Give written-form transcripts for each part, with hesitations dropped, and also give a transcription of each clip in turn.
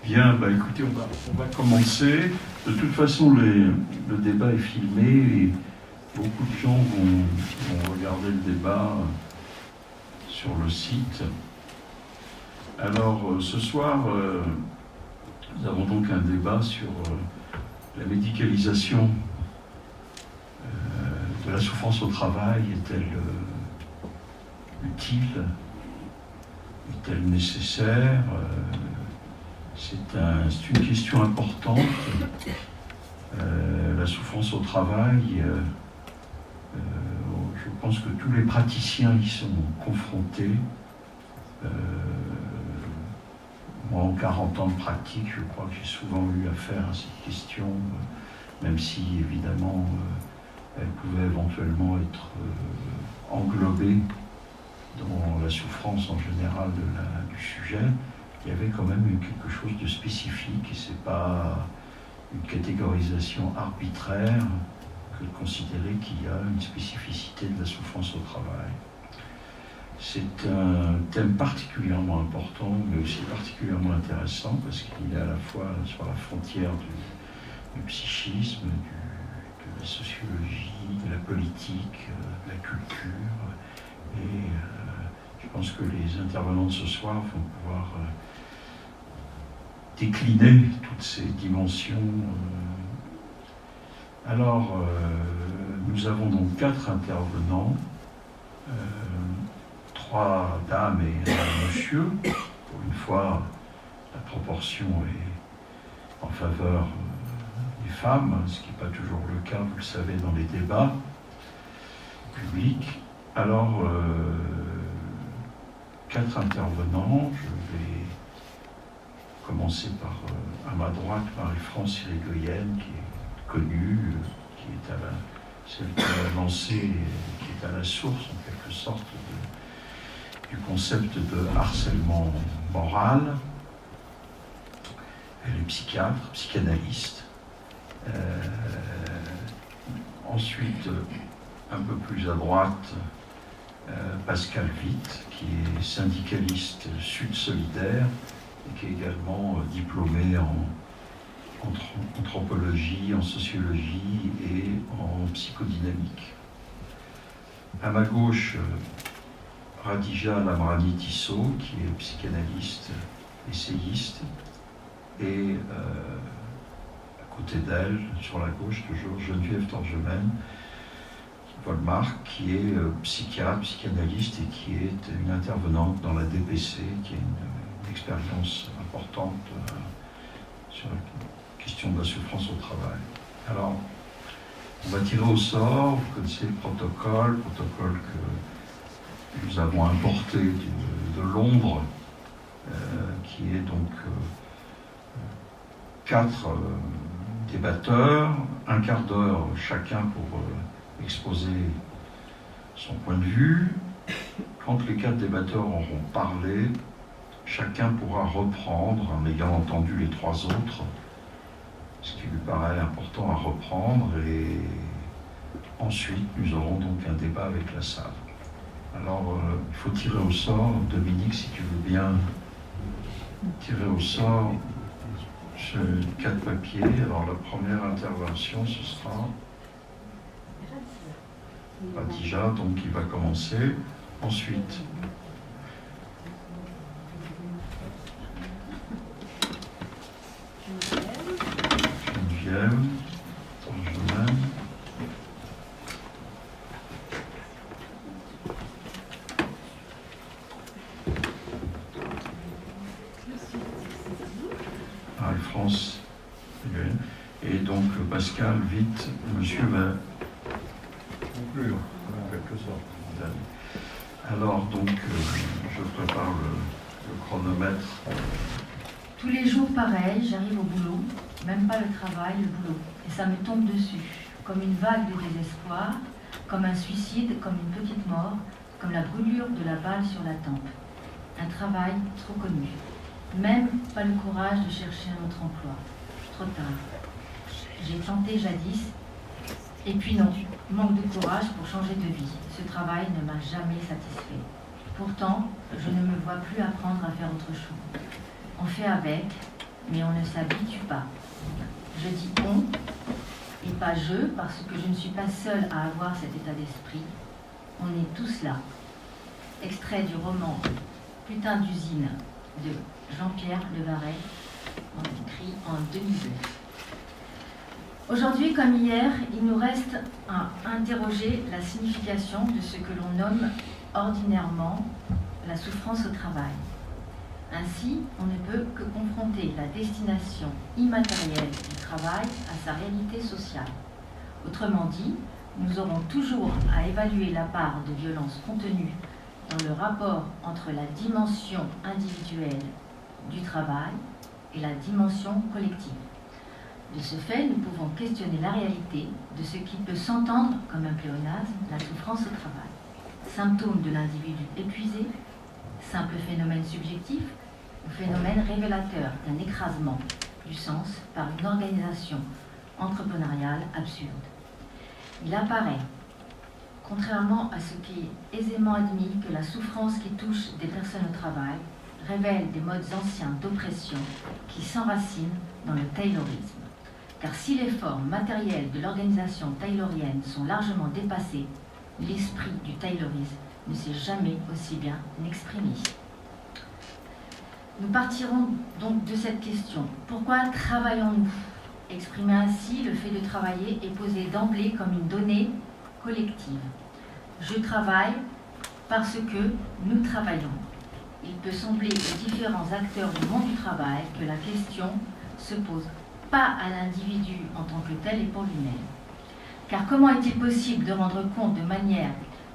Bien, écoutez, on va commencer. De toute façon, le débat est filmé et beaucoup de gens vont regarder le débat sur le site. Alors, ce soir, nous avons donc un débat sur la médicalisation de la souffrance au travail. Est-elle utile? Est-elle nécessaire? C'est une question importante. La souffrance au travail, je pense que tous les praticiens y sont confrontés. Moi, en 40 ans de pratique, je crois que j'ai souvent eu affaire à cette question, même si, évidemment, elle pouvait éventuellement être englobée dans la souffrance en général du sujet. Il y avait quand même quelque chose de spécifique, et ce n'est pas une catégorisation arbitraire que de considérer qu'il y a une spécificité de la souffrance au travail. C'est un thème particulièrement important, mais aussi particulièrement intéressant, parce qu'il est à la fois sur la frontière du psychisme, de la sociologie, de la politique, de la culture, et je pense que les intervenants de ce soir vont pouvoir décliner toutes ces dimensions. Alors, nous avons donc 4 intervenants, 3 dames et un monsieur. Pour une fois, la proportion est en faveur des femmes, ce qui n'est pas toujours le cas, vous le savez, dans les débats publics. Alors, 4 intervenants, je vais commencer par, à ma droite, Marie-France Irigoyen, qui est connue, qui est celle qui a lancé, qui est à la source, en quelque sorte, du concept de harcèlement moral. Elle est psychiatre, psychanalyste. Ensuite, un peu plus à droite, Pascal Witt, qui est syndicaliste Sud Solidaire, et qui est également diplômé en anthropologie, en sociologie et en psychodynamique. À ma gauche, Radija Lamrani-Tissot, qui est psychanalyste, essayiste, et à côté d'elle, sur la gauche toujours, Geneviève Torgemène, Volmark, qui est psychiatre, psychanalyste et qui est une intervenante dans la DPC, qui a une expérience importante sur la question de la souffrance au travail. Alors, on va tirer au sort, vous connaissez le protocole que nous avons importé de Londres, qui est donc 4 débatteurs, un quart d'heure chacun pour exposer son point de vue. Quand les 4 débatteurs auront parlé, chacun pourra reprendre, en ayant entendu les 3 autres, ce qui lui paraît important à reprendre, et ensuite nous aurons donc un débat avec la salle. Alors, il faut tirer au sort. Dominique, si tu veux bien tirer au sort ce 4 papiers. Alors, la première intervention, ce sera Radija, donc qui va commencer. Ensuite, Geneviève, Torgemène. Marie-France. Et donc, Pascal, vite, monsieur va conclure, en quelque sorte. Alors, donc, je prépare le chronomètre. Tous les jours, pareil, j'arrive au boulot, même pas le travail, le boulot. Et ça me tombe dessus, comme une vague de désespoir, comme un suicide, comme une petite mort, comme la brûlure de la balle sur la tempe. Un travail trop connu. Même pas le courage de chercher un autre emploi. Trop tard. J'ai tenté jadis, et puis non, manque de courage pour changer de vie. Ce travail ne m'a jamais satisfait. Pourtant, je ne me vois plus apprendre à faire autre chose. on fait avec, mais on ne s'habitue pas. Je dis on et pas je, parce que je ne suis pas seule à avoir cet état d'esprit. On est tous là. Extrait du roman Putain d'usine de Jean-Pierre Levaret, écrit en 2002. Aujourd'hui, comme hier, il nous reste à interroger la signification de ce que l'on nomme ordinairement la souffrance au travail. Ainsi, on ne peut que confronter la destination immatérielle du travail à sa réalité sociale. Autrement dit, nous aurons toujours à évaluer la part de violence contenue dans le rapport entre la dimension individuelle du travail et la dimension collective. De ce fait, nous pouvons questionner la réalité de ce qui peut s'entendre comme un pléonasme, la souffrance au travail. Symptôme de l'individu épuisé, simple phénomène subjectif ou phénomène révélateur d'un écrasement du sens par une organisation entrepreneuriale absurde. Il apparaît, contrairement à ce qui est aisément admis, que la souffrance qui touche des personnes au travail révèle des modes anciens d'oppression qui s'enracinent dans le taylorisme. Car si les formes matérielles de l'organisation taylorienne sont largement dépassées, l'esprit du taylorisme ne s'est jamais aussi bien exprimé. Nous partirons donc de cette question. Pourquoi travaillons-nous ? Exprimer ainsi le fait de travailler est posé d'emblée comme une donnée collective. Je travaille parce que nous travaillons. Il peut sembler aux différents acteurs du monde du travail que la question se pose pas à l'individu en tant que tel et pour lui-même. Car comment est-il possible de rendre compte de manière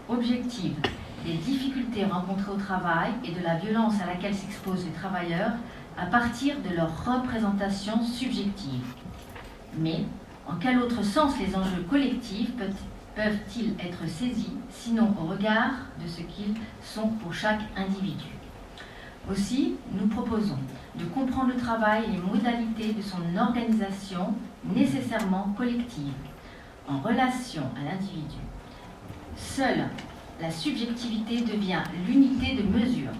objective des difficultés rencontrées au travail et de la violence à laquelle s'exposent les travailleurs à partir de leur représentation subjective ? Mais en quel autre sens les enjeux collectifs peuvent-ils être saisis, sinon au regard de ce qu'ils sont pour chaque individu ? Aussi, nous proposons de comprendre le travail et les modalités de son organisation nécessairement collective, en relation à l'individu. Seule la subjectivité devient l'unité de mesure,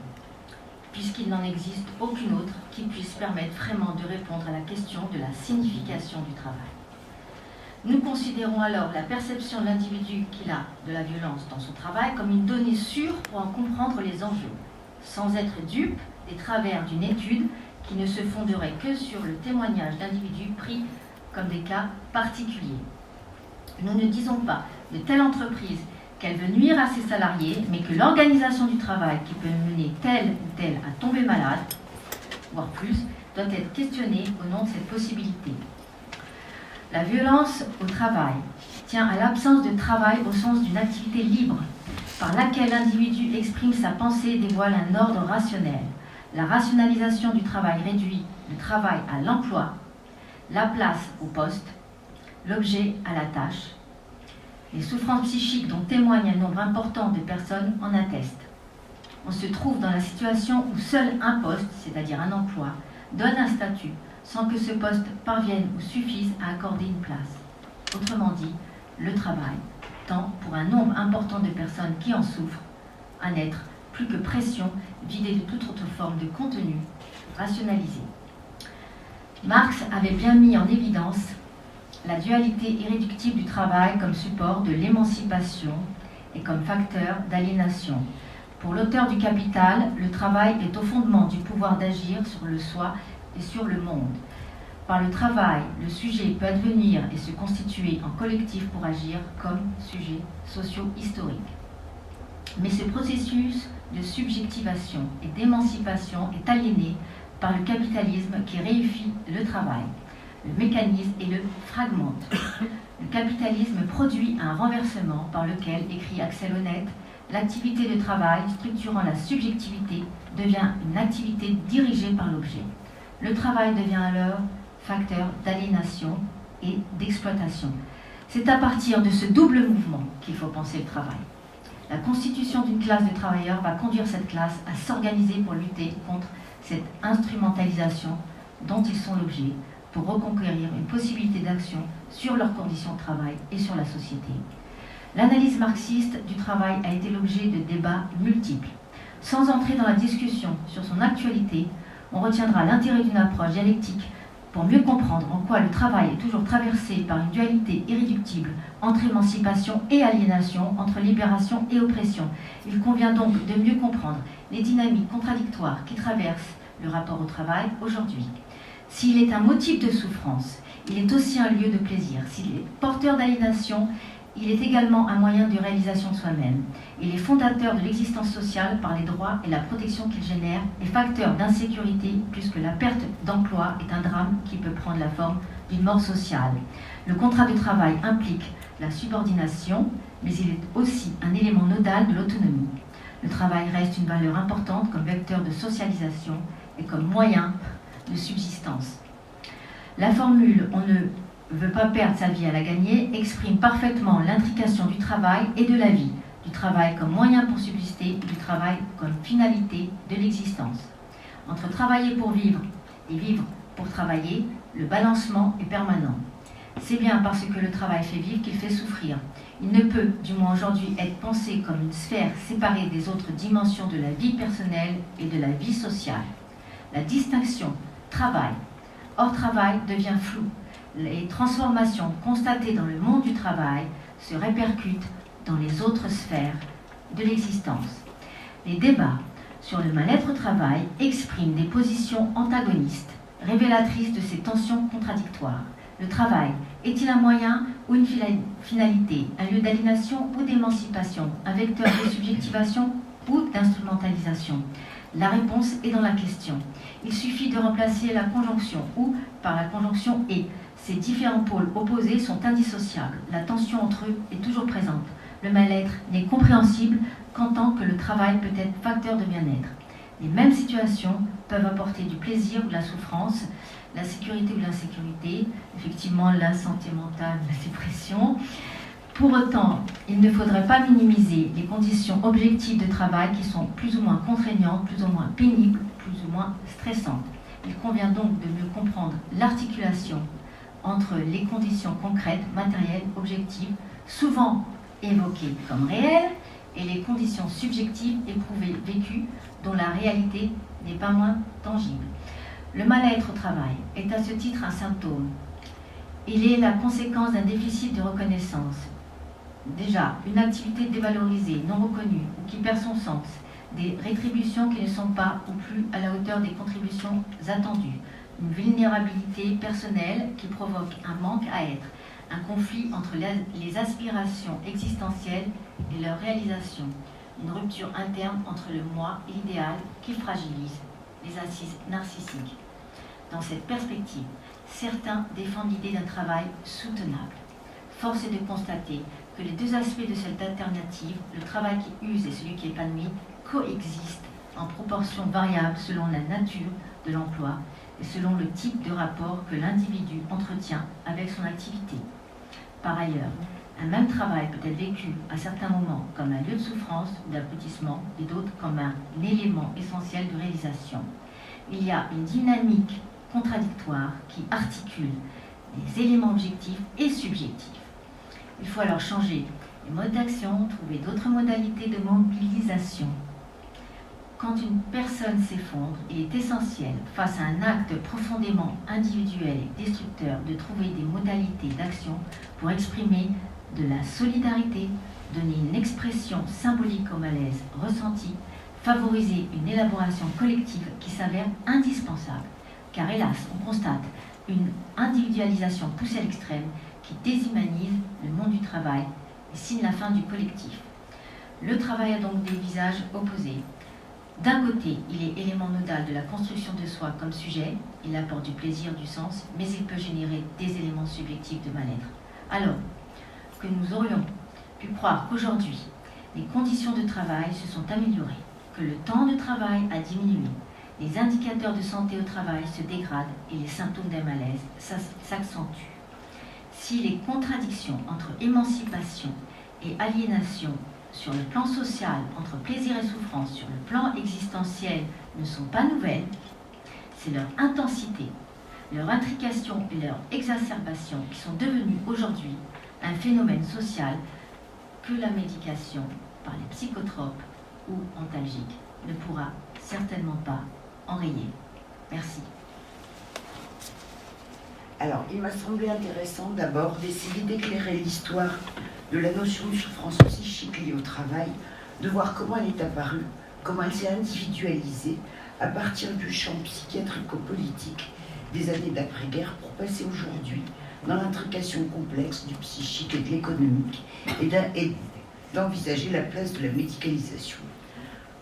puisqu'il n'en existe aucune autre qui puisse permettre vraiment de répondre à la question de la signification du travail. Nous considérons alors la perception de l'individu qu'il a de la violence dans son travail comme une donnée sûre pour en comprendre les enjeux, sans être dupe des travers d'une étude qui ne se fonderait que sur le témoignage d'individus pris comme des cas particuliers. Nous ne disons pas de telle entreprise qu'elle veut nuire à ses salariés, mais que l'organisation du travail qui peut mener tel ou tel à tomber malade, voire plus, doit être questionnée au nom de cette possibilité. La violence au travail tient à l'absence de travail au sens d'une activité libre, par laquelle l'individu exprime sa pensée et dévoile un ordre rationnel. La rationalisation du travail réduit le travail à l'emploi, la place au poste, l'objet à la tâche. Les souffrances psychiques dont témoigne un nombre important de personnes en attestent. On se trouve dans la situation où seul un poste, c'est-à-dire un emploi, donne un statut, sans que ce poste parvienne ou suffise à accorder une place. Autrement dit, le travail tend, pour un nombre important de personnes qui en souffrent, à n'être plus que pression, vidée de toute autre forme de contenu, rationalisé. Marx avait bien mis en évidence la dualité irréductible du travail comme support de l'émancipation et comme facteur d'aliénation. Pour l'auteur du Capital, le travail est au fondement du pouvoir d'agir sur le soi et sur le monde. Par le travail, le sujet peut advenir et se constituer en collectif pour agir comme sujet socio-historique. Mais ce processus de subjectivation et d'émancipation est aliéné par le capitalisme qui réifie le travail, le mécanise et le fragmente. Le capitalisme produit un renversement par lequel, écrit Axel Honneth, l'activité de travail structurant la subjectivité devient une activité dirigée par l'objet. Le travail devient alors facteur d'aliénation et d'exploitation. C'est à partir de ce double mouvement qu'il faut penser le travail. La constitution d'une classe de travailleurs va conduire cette classe à s'organiser pour lutter contre cette instrumentalisation dont ils sont l'objet, pour reconquérir une possibilité d'action sur leurs conditions de travail et sur la société. L'analyse marxiste du travail a été l'objet de débats multiples. Sans entrer dans la discussion sur son actualité, On retiendra l'intérêt d'une approche dialectique pour mieux comprendre en quoi le travail est toujours traversé par une dualité irréductible entre émancipation et aliénation, entre libération et oppression. Il convient donc de mieux comprendre les dynamiques contradictoires qui traversent le rapport au travail aujourd'hui. S'il est un motif de souffrance, il est aussi un lieu de plaisir. S'il est porteur d'aliénation, il est également un moyen de réalisation de soi-même. Il est fondateur de l'existence sociale par les droits et la protection qu'il génère et facteur d'insécurité puisque la perte d'emploi est un drame qui peut prendre la forme d'une mort sociale. Le contrat de travail implique la subordination, mais il est aussi un élément nodal de l'autonomie. Le travail reste une valeur importante comme vecteur de socialisation et comme moyen de subsistance. La formule « on ne veut pas perdre sa vie à la gagner » exprime parfaitement l'intrication du travail et de la vie, du travail comme moyen pour subsister, du travail comme finalité de l'existence. Entre travailler pour vivre et vivre pour travailler, le balancement est permanent. C'est bien parce que le travail fait vivre qu'il fait souffrir. Il ne peut, du moins aujourd'hui, être pensé comme une sphère séparée des autres dimensions de la vie personnelle et de la vie sociale. La distinction travail hors travail devient floue. Les transformations constatées dans le monde du travail se répercutent dans les autres sphères de l'existence. Les débats sur le mal-être au travail expriment des positions antagonistes, révélatrices de ces tensions contradictoires. Le travail est-il un moyen ou une finalité, un lieu d'aliénation ou d'émancipation, un vecteur de subjectivation ou d'instrumentalisation? La réponse est dans la question. Il suffit de remplacer la conjonction ou par la conjonction et. Ces différents pôles opposés sont indissociables. La tension entre eux est toujours présente. Le mal-être n'est compréhensible qu'en tant que le travail peut être facteur de bien-être. Les mêmes situations peuvent apporter du plaisir ou de la souffrance, la sécurité ou l'insécurité, effectivement la santé mentale, la dépression. Pour autant, il ne faudrait pas minimiser les conditions objectives de travail qui sont plus ou moins contraignantes, plus ou moins pénibles, plus ou moins stressantes. Il convient donc de mieux comprendre l'articulation entre les conditions concrètes, matérielles, objectives, souvent évoquées comme réelles, et les conditions subjectives, éprouvées, vécues, dont la réalité n'est pas moins tangible. Le mal-être au travail est à ce titre un symptôme. Il est la conséquence d'un déficit de reconnaissance. Déjà, une activité dévalorisée, non reconnue, ou qui perd son sens, des rétributions qui ne sont pas ou plus à la hauteur des contributions attendues, une vulnérabilité personnelle qui provoque un manque à être, un conflit entre les aspirations existentielles et leur réalisation, une rupture interne entre le moi et l'idéal qui fragilise les assises narcissiques. Dans cette perspective, certains défendent l'idée d'un travail soutenable. Force est de constater que les deux aspects de cette alternative, le travail qui use et celui qui épanouit, coexistent en proportion variable selon la nature de l'emploi et selon le type de rapport que l'individu entretient avec son activité. Par ailleurs, un même travail peut être vécu à certains moments comme un lieu de souffrance ou d'aboutissement et d'autres comme un élément essentiel de réalisation. Il y a une dynamique contradictoire qui articule les éléments objectifs et subjectifs. Il faut alors changer les modes d'action, trouver d'autres modalités de mobilisation. Quand une personne s'effondre, il est essentiel, face à un acte profondément individuel et destructeur, de trouver des modalités d'action pour exprimer de la solidarité, donner une expression symbolique au malaise ressenti, favoriser une élaboration collective qui s'avère indispensable. Car hélas, on constate une individualisation poussée à l'extrême qui déshumanise le monde du travail et signe la fin du collectif. Le travail a donc des visages opposés. D'un côté, il est élément nodal de la construction de soi comme sujet, il apporte du plaisir, du sens, mais il peut générer des éléments subjectifs de mal-être. Alors que nous aurions pu croire qu'aujourd'hui, les conditions de travail se sont améliorées, que le temps de travail a diminué, les indicateurs de santé au travail se dégradent et les symptômes d'un malaise s'accentuent. Si les contradictions entre émancipation et aliénation sur le plan social, entre plaisir et souffrance, sur le plan existentiel, ne sont pas nouvelles, c'est leur intensité, leur intrication et leur exacerbation qui sont devenues aujourd'hui un phénomène social que la médication par les psychotropes ou antalgiques ne pourra certainement pas enrayer. Merci. Alors, il m'a semblé intéressant d'abord d'essayer d'éclairer l'histoire de la notion de souffrance psychique liée au travail, de voir comment elle est apparue, comment elle s'est individualisée à partir du champ psychiatrico-politique des années d'après-guerre pour passer aujourd'hui dans l'intrication complexe du psychique et de l'économique et d'envisager la place de la médicalisation.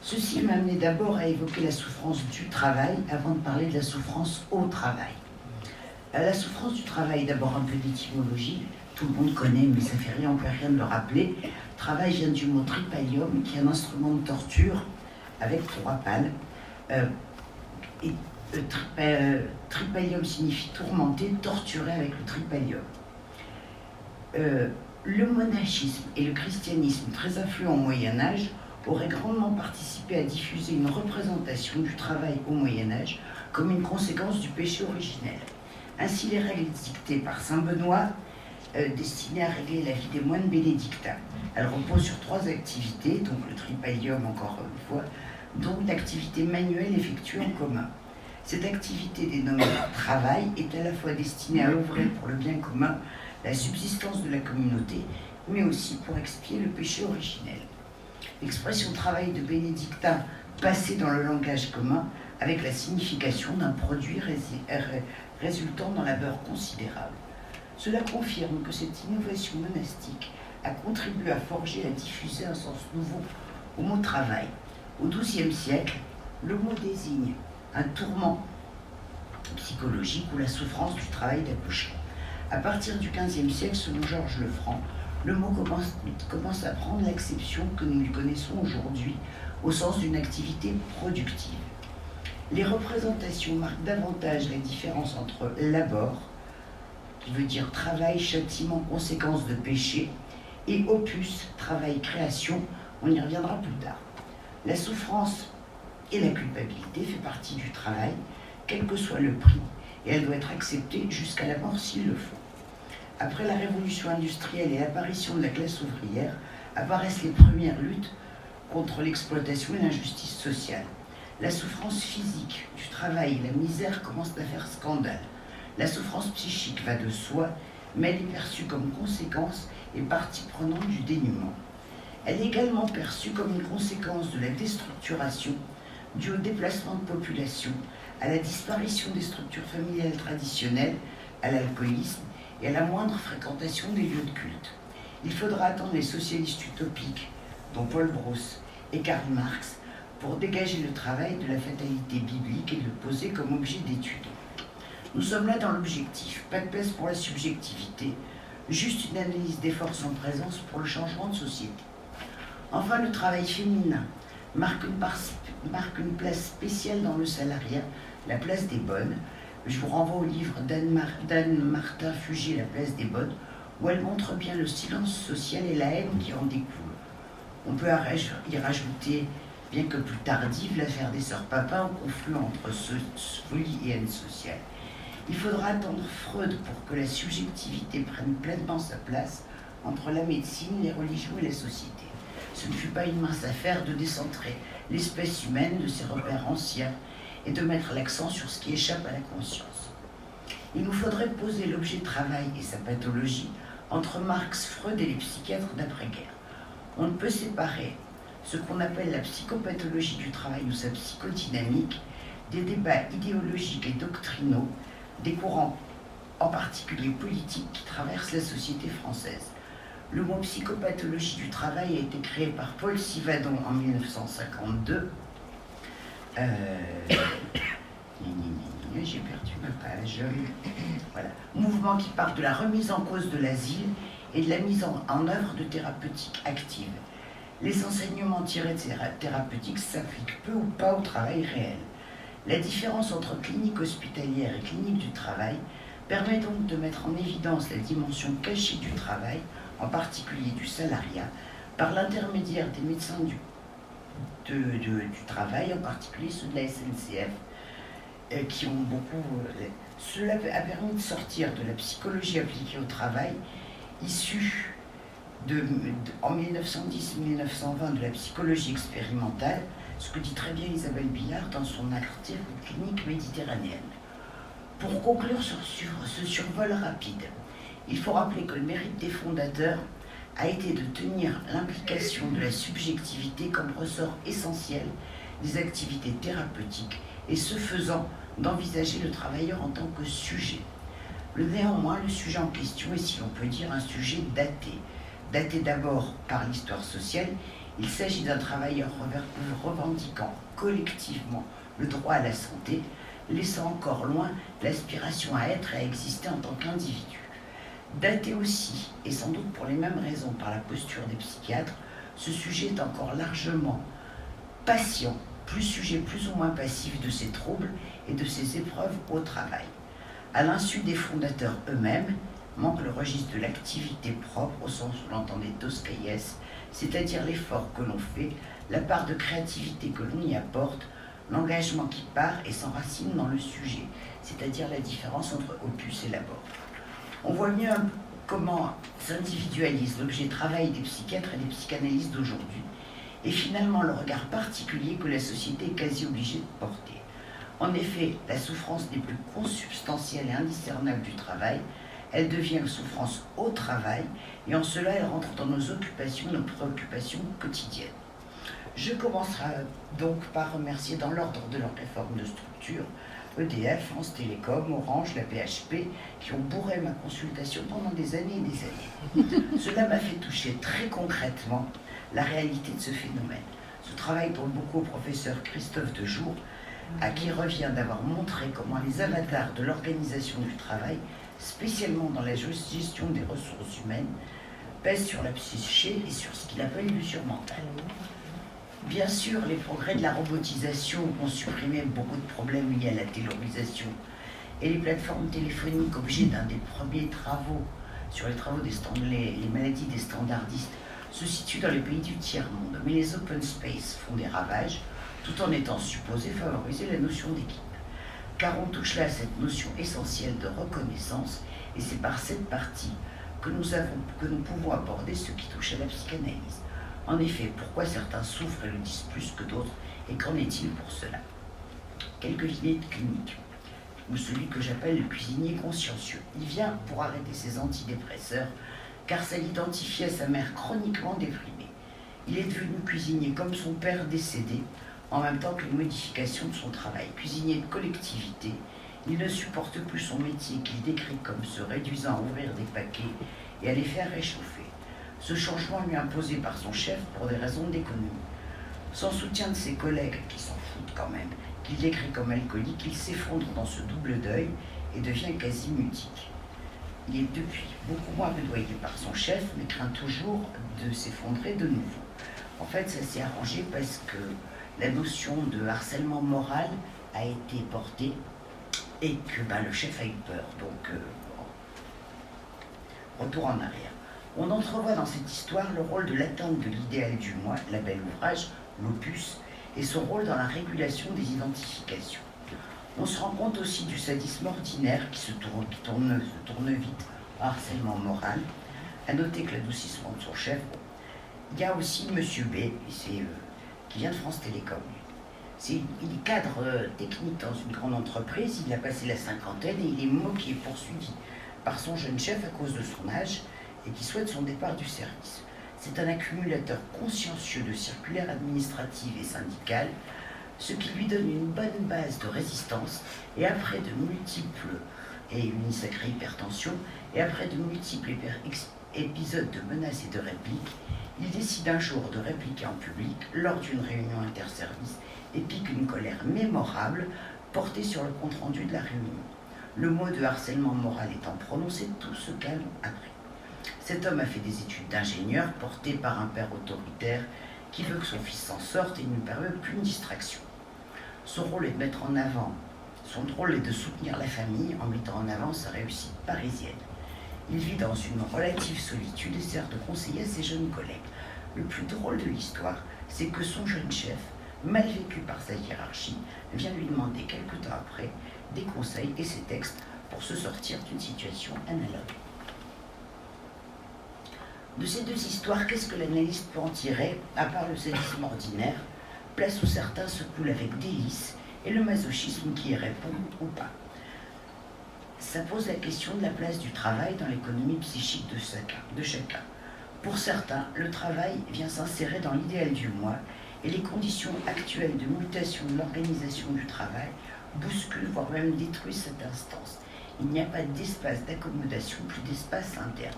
Ceci m'a amené d'abord à évoquer la souffrance du travail avant de parler de la souffrance au travail. La souffrance du travail, d'abord un peu d'étymologie, tout le monde connaît, mais ça fait rien, on ne peut rien de le rappeler. Travail vient du mot tripalium, qui est un instrument de torture avec 3 pales. Tripalium signifie tourmenter, torturer avec le tripalium. Le monachisme et le christianisme, très influents au Moyen-Âge, auraient grandement participé à diffuser une représentation du travail au Moyen-Âge comme une conséquence du péché originel. Ainsi, les règles dictées par saint Benoît, destinées à régler la vie des moines bénédictins. Elles reposent sur 3 activités, donc le tripalium encore une fois, dont l'activité manuelle effectuée en commun. Cette activité dénommée travail est à la fois destinée à œuvrer pour le bien commun, la subsistance de la communauté, mais aussi pour expier le péché originel. L'expression travail de bénédictin passait dans le langage commun avec la signification d'un produit résultant d'un labeur considérable. Cela confirme que cette innovation monastique a contribué à forger et à diffuser un sens nouveau au mot travail. Au XIIe siècle, le mot désigne un tourment psychologique ou la souffrance du travail d'accouchement. À partir du XVe siècle, selon Georges Lefranc, le mot commence à prendre l'acception que nous lui connaissons aujourd'hui au sens d'une activité productive. Les représentations marquent davantage la différence entre labor, qui veut dire travail, châtiment, conséquence de péché, et opus, travail, création, on y reviendra plus tard. La souffrance et la culpabilité fait partie du travail, quel que soit le prix, et elle doit être acceptée jusqu'à la mort s'il le faut. Après la révolution industrielle et l'apparition de la classe ouvrière, apparaissent les premières luttes contre l'exploitation et l'injustice sociale. La souffrance physique du travail et la misère commencent à faire scandale. La souffrance psychique va de soi, mais elle est perçue comme conséquence et partie prenante du dénuement. Elle est également perçue comme une conséquence de la déstructuration due au déplacement de population, à la disparition des structures familiales traditionnelles, à l'alcoolisme et à la moindre fréquentation des lieux de culte. Il faudra attendre les socialistes utopiques, dont Paul Brousse et Karl Marx, pour dégager le travail de la fatalité biblique et le poser comme objet d'étude. Nous sommes là dans l'objectif, pas de place pour la subjectivité, juste une analyse des forces en présence pour le changement de société. Enfin, le travail féminin marque une place spéciale dans le salariat, la place des bonnes. Je vous renvoie au livre d'Anne-Martin Fugé, La place des bonnes, où elle montre bien le silence social et la haine qui en découle. On peut y rajouter, bien que plus tardive, l'affaire des sœurs Papin au confluent entre folie et haine sociale. Il faudra attendre Freud pour que la subjectivité prenne pleinement sa place entre la médecine, les religions et la société. Ce ne fut pas une mince affaire de décentrer l'espèce humaine de ses repères anciens et de mettre l'accent sur ce qui échappe à la conscience. Il nous faudrait poser l'objet travail et sa pathologie entre Marx, Freud et les psychiatres d'après-guerre. On ne peut séparer ce qu'on appelle la psychopathologie du travail ou sa psychodynamique des débats idéologiques et doctrinaux des courants, en particulier politiques, qui traversent la société française. Le mot psychopathologie du travail a été créé par Paul Sivadon en 1952. J'ai perdu ma page. Voilà. Mouvement qui part de la remise en cause de l'asile et de la mise en œuvre de thérapeutiques actives. Les enseignements tirés de ces thérapeutiques s'appliquent peu ou pas au travail réel. La différence entre clinique hospitalière et clinique du travail permet donc de mettre en évidence la dimension cachée du travail, en particulier du salariat, par l'intermédiaire des médecins du travail, en particulier ceux de la SNCF, qui ont beaucoup... Cela a permis de sortir de la psychologie appliquée au travail, issue en 1910-1920 de la psychologie expérimentale, ce que dit très bien Isabelle Billard dans son article Clinique méditerranéenne. Pour conclure sur ce survol rapide, il faut rappeler que le mérite des fondateurs a été de tenir l'implication de la subjectivité comme ressort essentiel des activités thérapeutiques et ce faisant d'envisager le travailleur en tant que sujet. Néanmoins, le sujet en question est, si l'on peut dire, un sujet daté. Daté d'abord par l'histoire sociale, il s'agit d'un travailleur revendiquant collectivement le droit à la santé, laissant encore loin l'aspiration à être et à exister en tant qu'individu. Daté aussi, et sans doute pour les mêmes raisons par la posture des psychiatres, ce sujet est encore largement patient, sujet plus ou moins passif de ses troubles et de ses épreuves au travail. À l'insu des fondateurs eux-mêmes, manque le registre de l'activité propre au sens où l'entendait Toscaïès, c'est-à-dire l'effort que l'on fait, la part de créativité que l'on y apporte, l'engagement qui part et s'enracine dans le sujet, c'est-à-dire la différence entre opus et labor. On voit mieux comment s'individualise l'objet de travail des psychiatres et des psychanalystes d'aujourd'hui, et finalement le regard particulier que la société est quasi obligée de porter. En effet, la souffrance n'est plus consubstantielle et indiscernable du travail, elle devient souffrance au travail, et en cela elle rentre dans nos occupations, nos préoccupations quotidiennes. Je commencerai donc par remercier dans l'ordre de leur réforme de structure EDF, France Télécom, Orange, la PHP, qui ont bourré ma consultation pendant des années et des années. Cela m'a fait toucher très concrètement la réalité de ce phénomène. Ce travail tombe beaucoup au professeur Christophe Dejour, à qui revient d'avoir montré comment les avatars de l'organisation du travail, spécialement dans la gestion des ressources humaines, pèsent sur la psyché et sur ce qu'il appelle l'usure mentale. Bien sûr, les progrès de la robotisation ont supprimé beaucoup de problèmes liés à la taylorisation et les plateformes téléphoniques, objet d'un des premiers travaux sur les maladies des standardistes, se situent dans les pays du tiers-monde. Mais les open space font des ravages, tout en étant supposés favoriser la notion d'équipe. Car on touche là à cette notion essentielle de reconnaissance, et c'est par cette partie que nous pouvons aborder ce qui touche à la psychanalyse. En effet, pourquoi certains souffrent et le disent plus que d'autres, et qu'en est-il pour cela? Quelques vignettes cliniques, ou celui que j'appelle le cuisinier consciencieux. Il vient pour arrêter ses antidépresseurs, car ça l'identifie à sa mère chroniquement déprimée. Il est devenu cuisinier comme son père décédé, en même temps que les modifications de son travail. Cuisinier de collectivité, il ne supporte plus son métier qu'il décrit comme se réduisant à ouvrir des paquets et à les faire réchauffer. Ce changement lui est imposé par son chef pour des raisons d'économie. Sans soutien de ses collègues, qui s'en foutent quand même, qu'il décrit comme alcoolique, il s'effondre dans ce double deuil et devient quasi mutique. Il est depuis beaucoup moins pédoyé par son chef, mais craint toujours de s'effondrer de nouveau. En fait, ça s'est arrangé parce que la notion de harcèlement moral a été portée et que le chef a eu peur. Donc, retour en arrière. On entrevoit dans cette histoire le rôle de l'atteinte de l'idéal du moi, la belle ouvrage, l'opus, et son rôle dans la régulation des identifications. On se rend compte aussi du sadisme ordinaire qui tourne vite au harcèlement moral. À noter que l'adoucissement de son chef, il y a aussi Monsieur B, qui vient de France Télécom. Il est cadre technique dans une grande entreprise, il a passé la cinquantaine et il est moqué, poursuivi par son jeune chef à cause de son âge et qui souhaite son départ du service. C'est un accumulateur consciencieux de circulaires administratives et syndicales, ce qui lui donne une bonne base de résistance et après de multiples, et une sacrée hypertension, et après de multiples épisodes de menaces et de répliques, il décide un jour de répliquer en public lors d'une réunion interservice et pique une colère mémorable portée sur le compte-rendu de la réunion. Le mot de harcèlement moral étant prononcé, tout se calme après. Cet homme a fait des études d'ingénieur porté par un père autoritaire qui veut que son fils s'en sorte et ne lui permet plus une distraction. Son rôle est de soutenir la famille en mettant en avant sa réussite parisienne. Il vit dans une relative solitude et sert de conseiller à ses jeunes collègues. Le plus drôle de l'histoire, c'est que son jeune chef, mal vécu par sa hiérarchie, vient lui demander quelque temps après des conseils et ses textes pour se sortir d'une situation analogue. De ces deux histoires, qu'est-ce que l'analyste peut en tirer, à part le sadisme ordinaire, place où certains se coulent avec délice et le masochisme qui y répond ou pas. Ça pose la question de la place du travail dans l'économie psychique de chacun. Pour certains, le travail vient s'insérer dans l'idéal du moi et les conditions actuelles de mutation de l'organisation du travail bousculent, voire même détruisent cette instance. Il n'y a pas d'espace d'accommodation, plus d'espace interne.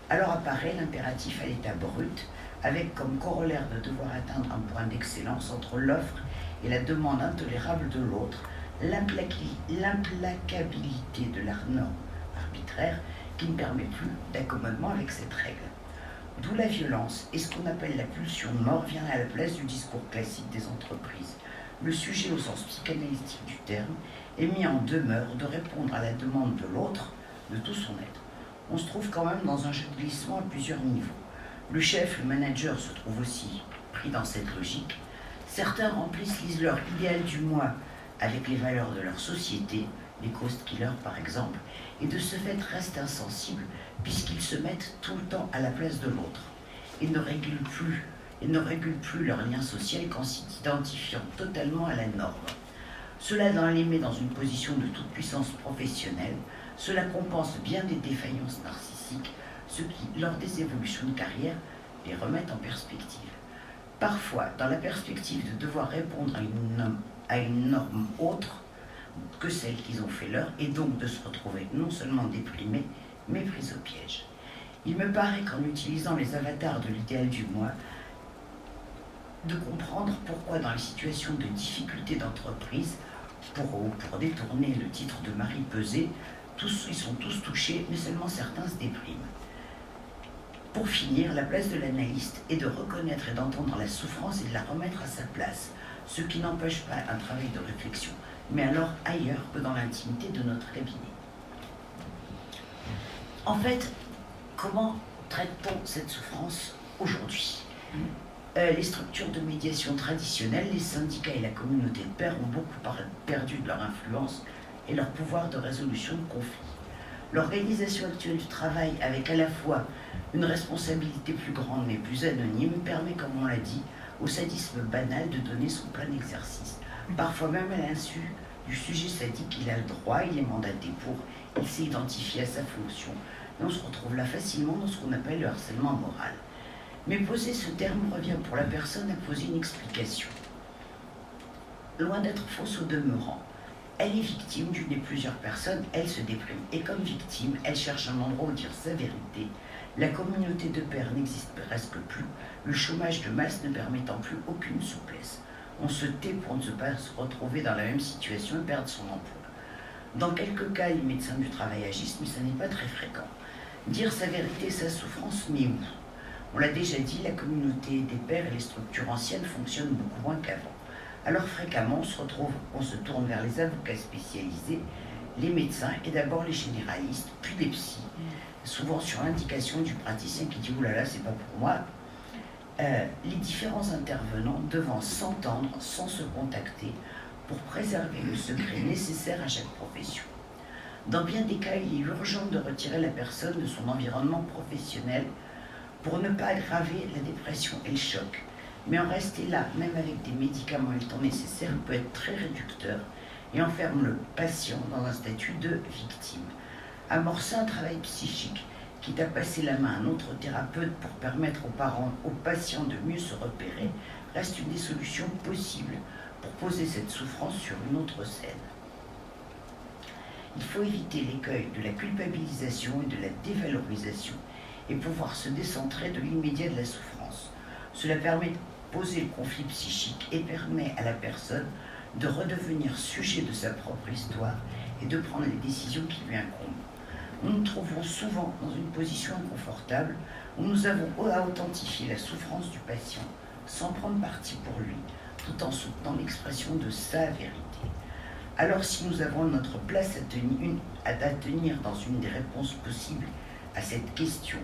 Alors apparaît l'impératif à l'état brut, avec comme corollaire de devoir atteindre un point d'excellence entre l'offre et la demande intolérable de l'autre, l'implacabilité de la norme arbitraire qui ne permet plus d'accommodement avec cette règle. D'où la violence et ce qu'on appelle la pulsion de mort vient à la place du discours classique des entreprises. Le sujet au sens psychanalytique du terme est mis en demeure de répondre à la demande de l'autre, de tout son être. On se trouve quand même dans un jeu de glissement à plusieurs niveaux. Le chef, le manager se trouve aussi pris dans cette logique. Certains remplissent leur idéal du moi avec les valeurs de leur société, les cost killers par exemple, et de ce fait restent insensibles puisqu'ils se mettent tout le temps à la place de l'autre et ne régulent plus leur lien social qu'en s'identifiant totalement à la norme. Cela les met dans une position de toute puissance professionnelle, cela compense bien des défaillances narcissiques, ce qui, lors des évolutions de carrière, les remettent en perspective. Parfois, dans la perspective de devoir répondre à une norme autre que celle qu'ils ont fait leur, et donc de se retrouver non seulement déprimés, mais pris au piège. Il me paraît qu'en utilisant les avatars de l'idéal du moi, de comprendre pourquoi dans les situations de difficulté d'entreprise, pour détourner le titre de Marie Peset, ils sont tous touchés, mais seulement certains se dépriment. Pour finir, la place de l'analyste est de reconnaître et d'entendre la souffrance et de la remettre à sa place, ce qui n'empêche pas un travail de réflexion, mais alors ailleurs que dans l'intimité de notre cabinet. En fait, comment traite-t-on cette souffrance aujourd'hui ? Les structures de médiation traditionnelles, les syndicats et la communauté de pairs ont beaucoup perdu de leur influence et leur pouvoir de résolution de conflits. L'organisation actuelle du travail, avec à la fois une responsabilité plus grande mais plus anonyme, permet, comme on l'a dit, au sadisme banal de donner son plein exercice. Parfois même à l'insu du sujet sadique, il a le droit, il est mandaté pour, il s'est identifié à sa fonction. Et on se retrouve là facilement dans ce qu'on appelle le harcèlement moral. Mais poser ce terme revient pour la personne à poser une explication. Loin d'être fausse au demeurant, elle est victime d'une des plusieurs personnes, elle se déprime. Et comme victime, elle cherche un endroit où dire sa vérité. La communauté de pairs n'existe presque plus, le chômage de masse ne permettant plus aucune souplesse. On se tait pour ne pas se retrouver dans la même situation et perdre son emploi. Dans quelques cas, les médecins du travail agissent, mais ça n'est pas très fréquent. Dire sa vérité, sa souffrance, mais où ? On l'a déjà dit, la communauté des pairs et les structures anciennes fonctionnent beaucoup moins qu'avant. Alors fréquemment, on se tourne vers les avocats spécialisés, les médecins et d'abord les généralistes, puis les psys, souvent sur l'indication du praticien qui dit « oulala, c'est pas pour moi ». Les différents intervenants devant s'entendre sans se contacter pour préserver le secret nécessaire à chaque profession. Dans bien des cas, il est urgent de retirer la personne de son environnement professionnel pour ne pas aggraver la dépression et le choc. Mais en rester là, même avec des médicaments et le temps nécessaire, peut être très réducteur et enferme le patient dans un statut de victime. Amorcer un travail psychique, quitte à passer la main à un autre thérapeute pour permettre aux parents, aux patients de mieux se repérer, reste une des solutions possibles pour poser cette souffrance sur une autre scène. Il faut éviter l'écueil de la culpabilisation et de la dévalorisation et pouvoir se décentrer de l'immédiat de la souffrance. Cela permet de poser le conflit psychique et permet à la personne de redevenir sujet de sa propre histoire et de prendre les décisions qui lui incombent. Nous nous trouvons souvent dans une position inconfortable où nous avons à authentifier la souffrance du patient sans prendre parti pour lui, tout en soutenant l'expression de sa vérité. Alors si nous avons notre place à tenir dans une des réponses possibles à cette question,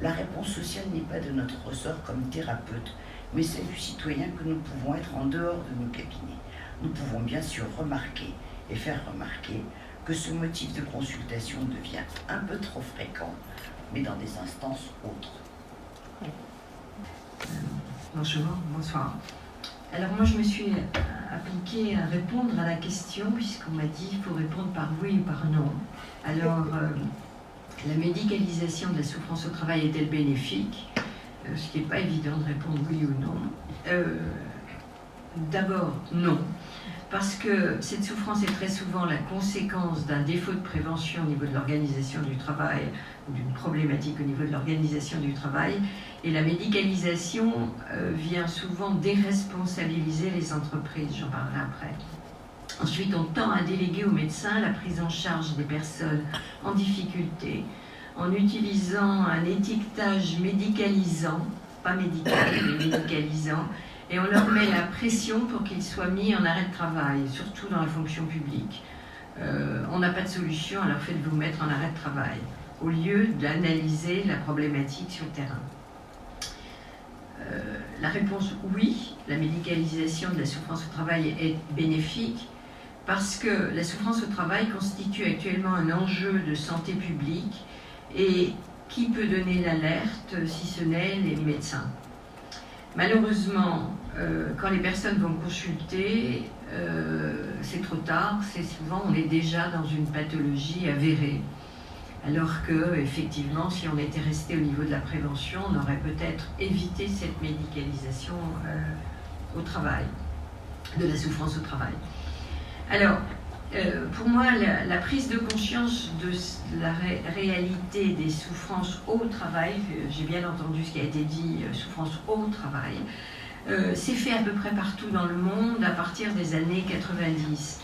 la réponse sociale n'est pas de notre ressort comme thérapeute, mais celle du citoyen que nous pouvons être en dehors de nos cabinets. Nous pouvons bien sûr remarquer et faire remarquer que ce motif de consultation devient un peu trop fréquent, mais dans des instances autres. Bonjour, bonsoir. Alors moi, je me suis appliquée à répondre à la question, puisqu'on m'a dit qu'il faut répondre par oui ou par non. Alors, la médicalisation de la souffrance au travail est-elle bénéfique? Ce qui n'est pas évident de répondre oui ou non. D'abord, non. Parce que cette souffrance est très souvent la conséquence d'un défaut de prévention au niveau de l'organisation du travail ou d'une problématique au niveau de l'organisation du travail. Et la médicalisation vient souvent déresponsabiliser les entreprises, j'en parlerai après. Ensuite, on tend à déléguer aux médecins la prise en charge des personnes en difficulté en utilisant un étiquetage médicalisant, pas médical, mais médicalisant, et on leur met la pression pour qu'ils soient mis en arrêt de travail, surtout dans la fonction publique. On n'a pas de solution, alors faites-vous mettre en arrêt de travail, au lieu d'analyser la problématique sur le terrain. La réponse oui, la médicalisation de la souffrance au travail est bénéfique parce que la souffrance au travail constitue actuellement un enjeu de santé publique et qui peut donner l'alerte si ce n'est les médecins. Malheureusement, quand les personnes vont consulter, c'est trop tard, c'est souvent on est déjà dans une pathologie avérée. Alors que, effectivement, si on était resté au niveau de la prévention, on aurait peut-être évité cette médicalisation au travail, de la souffrance au travail. Alors, pour moi, la prise de conscience de la réalité des souffrances au travail, j'ai bien entendu ce qui a été dit, souffrance au travail, c'est fait à peu près partout dans le monde à partir des années 90.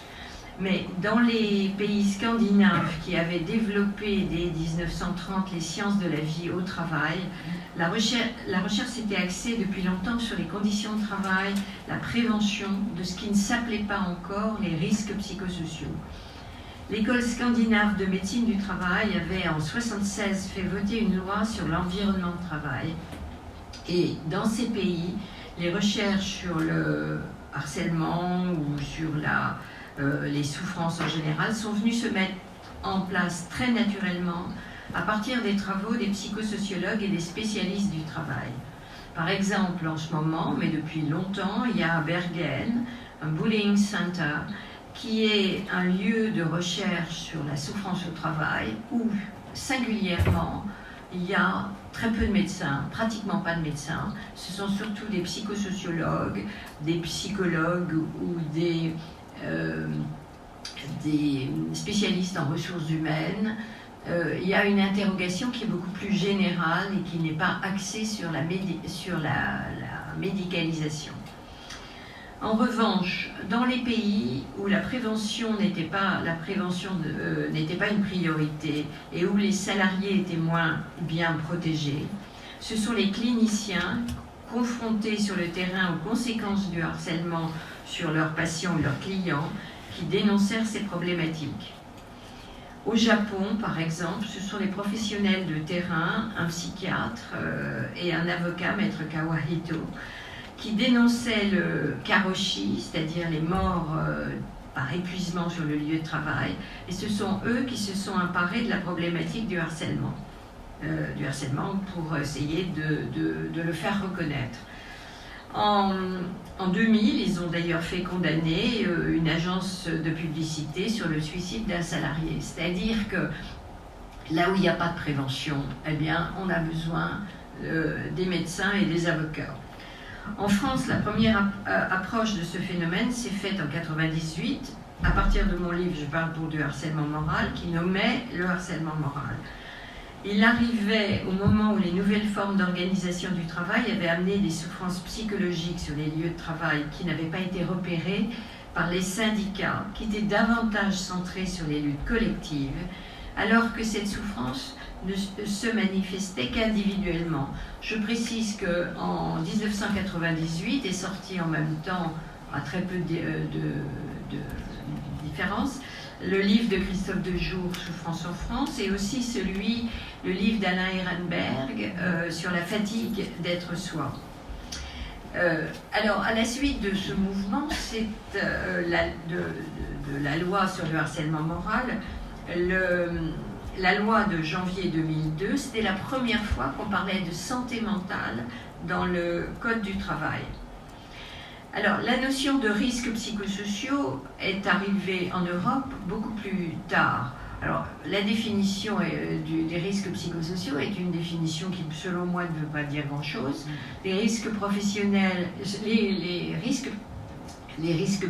Mais dans les pays scandinaves qui avaient développé dès 1930 les sciences de la vie au travail, la recherche s'était axée depuis longtemps sur les conditions de travail, la prévention de ce qui ne s'appelait pas encore les risques psychosociaux. L'école scandinave de médecine du travail avait en 1976 fait voter une loi sur l'environnement de travail. Et dans ces pays, les recherches sur le harcèlement ou sur les souffrances en général sont venues se mettre en place très naturellement à partir des travaux des psychosociologues et des spécialistes du travail. Par exemple, en ce moment, mais depuis longtemps, il y a à Bergen un Bullying Center qui est un lieu de recherche sur la souffrance au travail où, singulièrement, il y a très peu de médecins, pratiquement pas de médecins. Ce sont surtout des psychosociologues, des psychologues ou des spécialistes en ressources humaines. Il y a une interrogation qui est beaucoup plus générale et qui n'est pas axée sur la médicalisation. En revanche, dans les pays où la prévention n'était pas une priorité et où les salariés étaient moins bien protégés, ce sont les cliniciens confrontés sur le terrain aux conséquences du harcèlement sur leurs patients ou leurs clients qui dénoncèrent ces problématiques. Au Japon, par exemple, ce sont les professionnels de terrain, un psychiatre et un avocat, maître Kawahito, qui dénonçaient le karoshi, c'est-à-dire les morts par épuisement sur le lieu de travail, et ce sont eux qui se sont emparés de la problématique du harcèlement pour essayer de le faire reconnaître. En 2000, ils ont d'ailleurs fait condamner une agence de publicité sur le suicide d'un salarié. C'est-à-dire que là où il n'y a pas de prévention, eh bien, on a besoin des médecins et des avocats. En France, la première approche de ce phénomène s'est faite en 1998, à partir de mon livre « Je parle pour du harcèlement moral » qui nommait le harcèlement moral. Il arrivait au moment où les nouvelles formes d'organisation du travail avaient amené des souffrances psychologiques sur les lieux de travail qui n'avaient pas été repérées par les syndicats, qui étaient davantage centrés sur les luttes collectives, alors que cette souffrance ne se manifestait qu'individuellement. Je précise qu'en 1998 est sorti en même temps, à très peu de différence, le livre de Christophe Dejour, Souffrance en France, et aussi le livre d'Alain Ehrenberg sur la fatigue d'être soi. Alors, à la suite de ce mouvement, c'est de la loi sur le harcèlement moral, la loi de janvier 2002, c'était la première fois qu'on parlait de santé mentale dans le Code du travail. Alors, la notion de risques psychosociaux est arrivée en Europe beaucoup plus tard. Alors, la définition des risques psychosociaux est une définition qui, selon moi, ne veut pas dire grand-chose. Les risques professionnels, les risques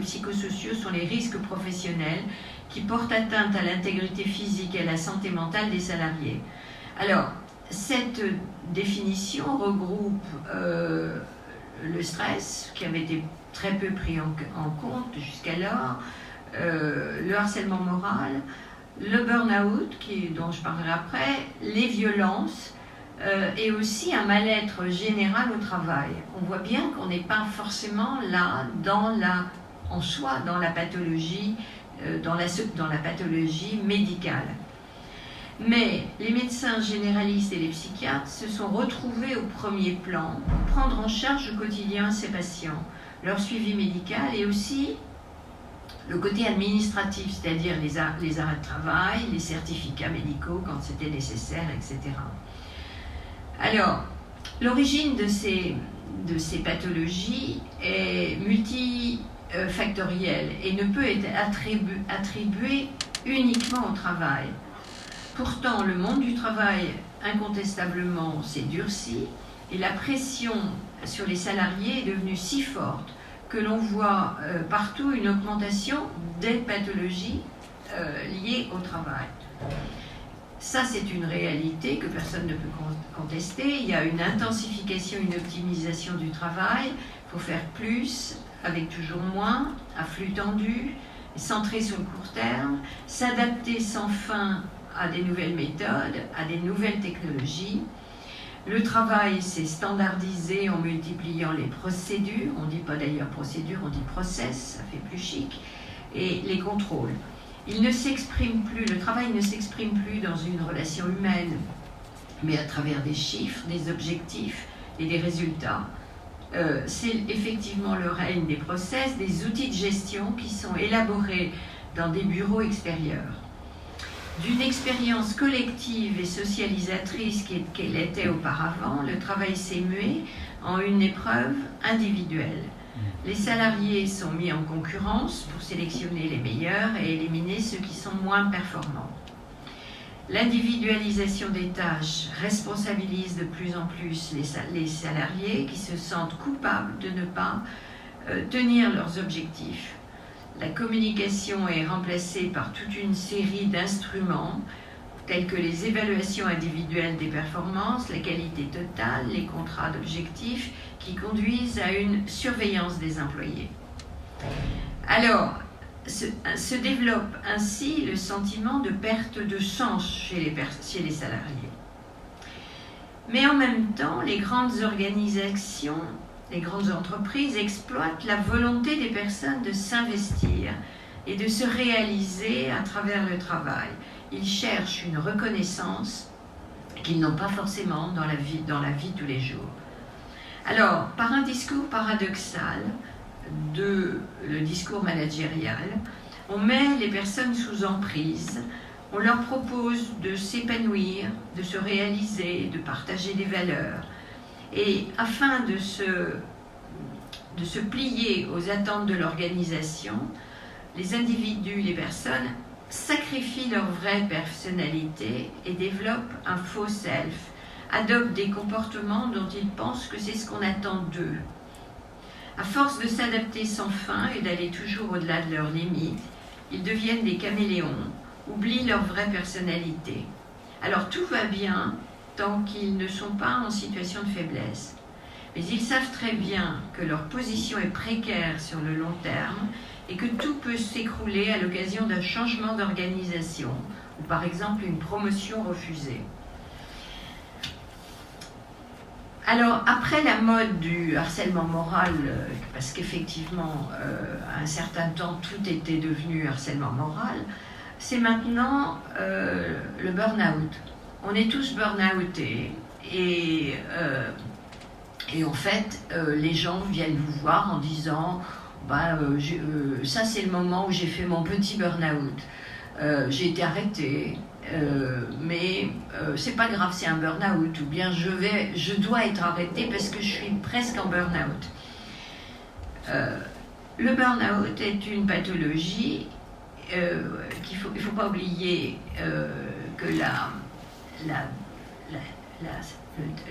psychosociaux sont les risques professionnels qui portent atteinte à l'intégrité physique et à la santé mentale des salariés. Alors, cette définition regroupe le stress, qui avait été très peu pris en compte jusqu'alors, le harcèlement moral, le burn-out, dont je parlerai après, les violences et aussi un mal-être général au travail. On voit bien qu'on n'est pas forcément là en soi dans la pathologie, dans la pathologie médicale. Mais les médecins généralistes et les psychiatres se sont retrouvés au premier plan pour prendre en charge au quotidien ces patients, leur suivi médical et aussi le côté administratif, c'est-à-dire les arrêts de travail, les certificats médicaux quand c'était nécessaire, etc. Alors, l'origine de ces pathologies est multifactorielle et ne peut être attribuée uniquement au travail. Pourtant, le monde du travail, incontestablement, s'est durci et la pression sur les salariés est devenue si forte que l'on voit partout une augmentation des pathologies liées au travail. Ça, c'est une réalité que personne ne peut contester. Il y a une intensification, une optimisation du travail. Il faut faire plus avec toujours moins, à flux tendu, centré sur le court terme, s'adapter sans fin à des nouvelles méthodes, à des nouvelles technologies. Le travail s'est standardisé en multipliant les procédures, on ne dit pas d'ailleurs procédure, on dit process, ça fait plus chic, et les contrôles. Le travail ne s'exprime plus dans une relation humaine, mais à travers des chiffres, des objectifs et des résultats. C'est effectivement le règne des process, des outils de gestion qui sont élaborés dans des bureaux extérieurs. D'une expérience collective et socialisatrice qu'elle était auparavant, le travail s'est mué en une épreuve individuelle. Les salariés sont mis en concurrence pour sélectionner les meilleurs et éliminer ceux qui sont moins performants. L'individualisation des tâches responsabilise de plus en plus les salariés qui se sentent coupables de ne pas tenir leurs objectifs. La communication est remplacée par toute une série d'instruments tels que les évaluations individuelles des performances, la qualité totale, les contrats d'objectifs qui conduisent à une surveillance des employés. Alors, se développe ainsi le sentiment de perte de sens chez les salariés. Mais en même temps, les grandes organisations, les grandes entreprises exploitent la volonté des personnes de s'investir et de se réaliser à travers le travail. Ils cherchent une reconnaissance qu'ils n'ont pas forcément dans la vie de tous les jours. Alors, par un discours paradoxal, le discours managérial, on met les personnes sous emprise, on leur propose de s'épanouir, de se réaliser, de partager des valeurs. Et afin de se plier aux attentes de l'organisation, les individus, les personnes sacrifient leur vraie personnalité et développent un faux self, adoptent des comportements dont ils pensent que c'est ce qu'on attend d'eux. À force de s'adapter sans fin et d'aller toujours au-delà de leurs limites, ils deviennent des caméléons, oublient leur vraie personnalité. Alors tout va bien tant qu'ils ne sont pas en situation de faiblesse. Mais ils savent très bien que leur position est précaire sur le long terme et que tout peut s'écrouler à l'occasion d'un changement d'organisation ou par exemple une promotion refusée. Alors, après la mode du harcèlement moral, parce qu'effectivement, à un certain temps, tout était devenu harcèlement moral, c'est maintenant le burn-out. On est tous burn-outés et en fait, les gens viennent vous voir en disant ça c'est le moment où j'ai fait mon petit burn-out. J'ai été arrêtée. Mais c'est pas grave, c'est un burn-out, ou bien je dois être arrêtée parce que je suis presque en burn-out. Le burn-out est une pathologie il ne faut pas oublier que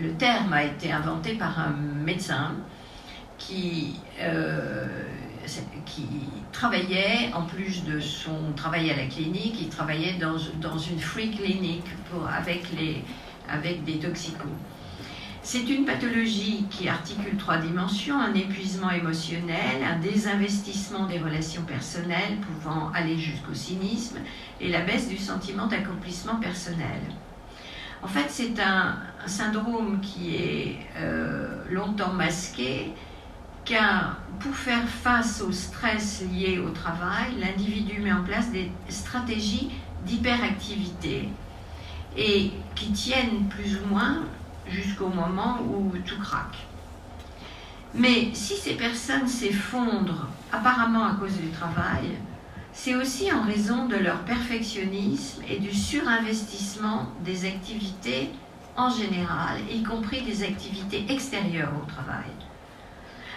le terme a été inventé par un médecin qui travaillait, en plus de son travail à la clinique, il travaillait dans une free clinic avec des toxicos. C'est une pathologie qui articule 3 dimensions, un épuisement émotionnel, un désinvestissement des relations personnelles pouvant aller jusqu'au cynisme et la baisse du sentiment d'accomplissement personnel. En fait, c'est un syndrome qui est longtemps masqué, car pour faire face au stress lié au travail, l'individu met en place des stratégies d'hyperactivité et qui tiennent plus ou moins jusqu'au moment où tout craque. Mais si ces personnes s'effondrent apparemment à cause du travail, c'est aussi en raison de leur perfectionnisme et du surinvestissement des activités en général, y compris des activités extérieures au travail.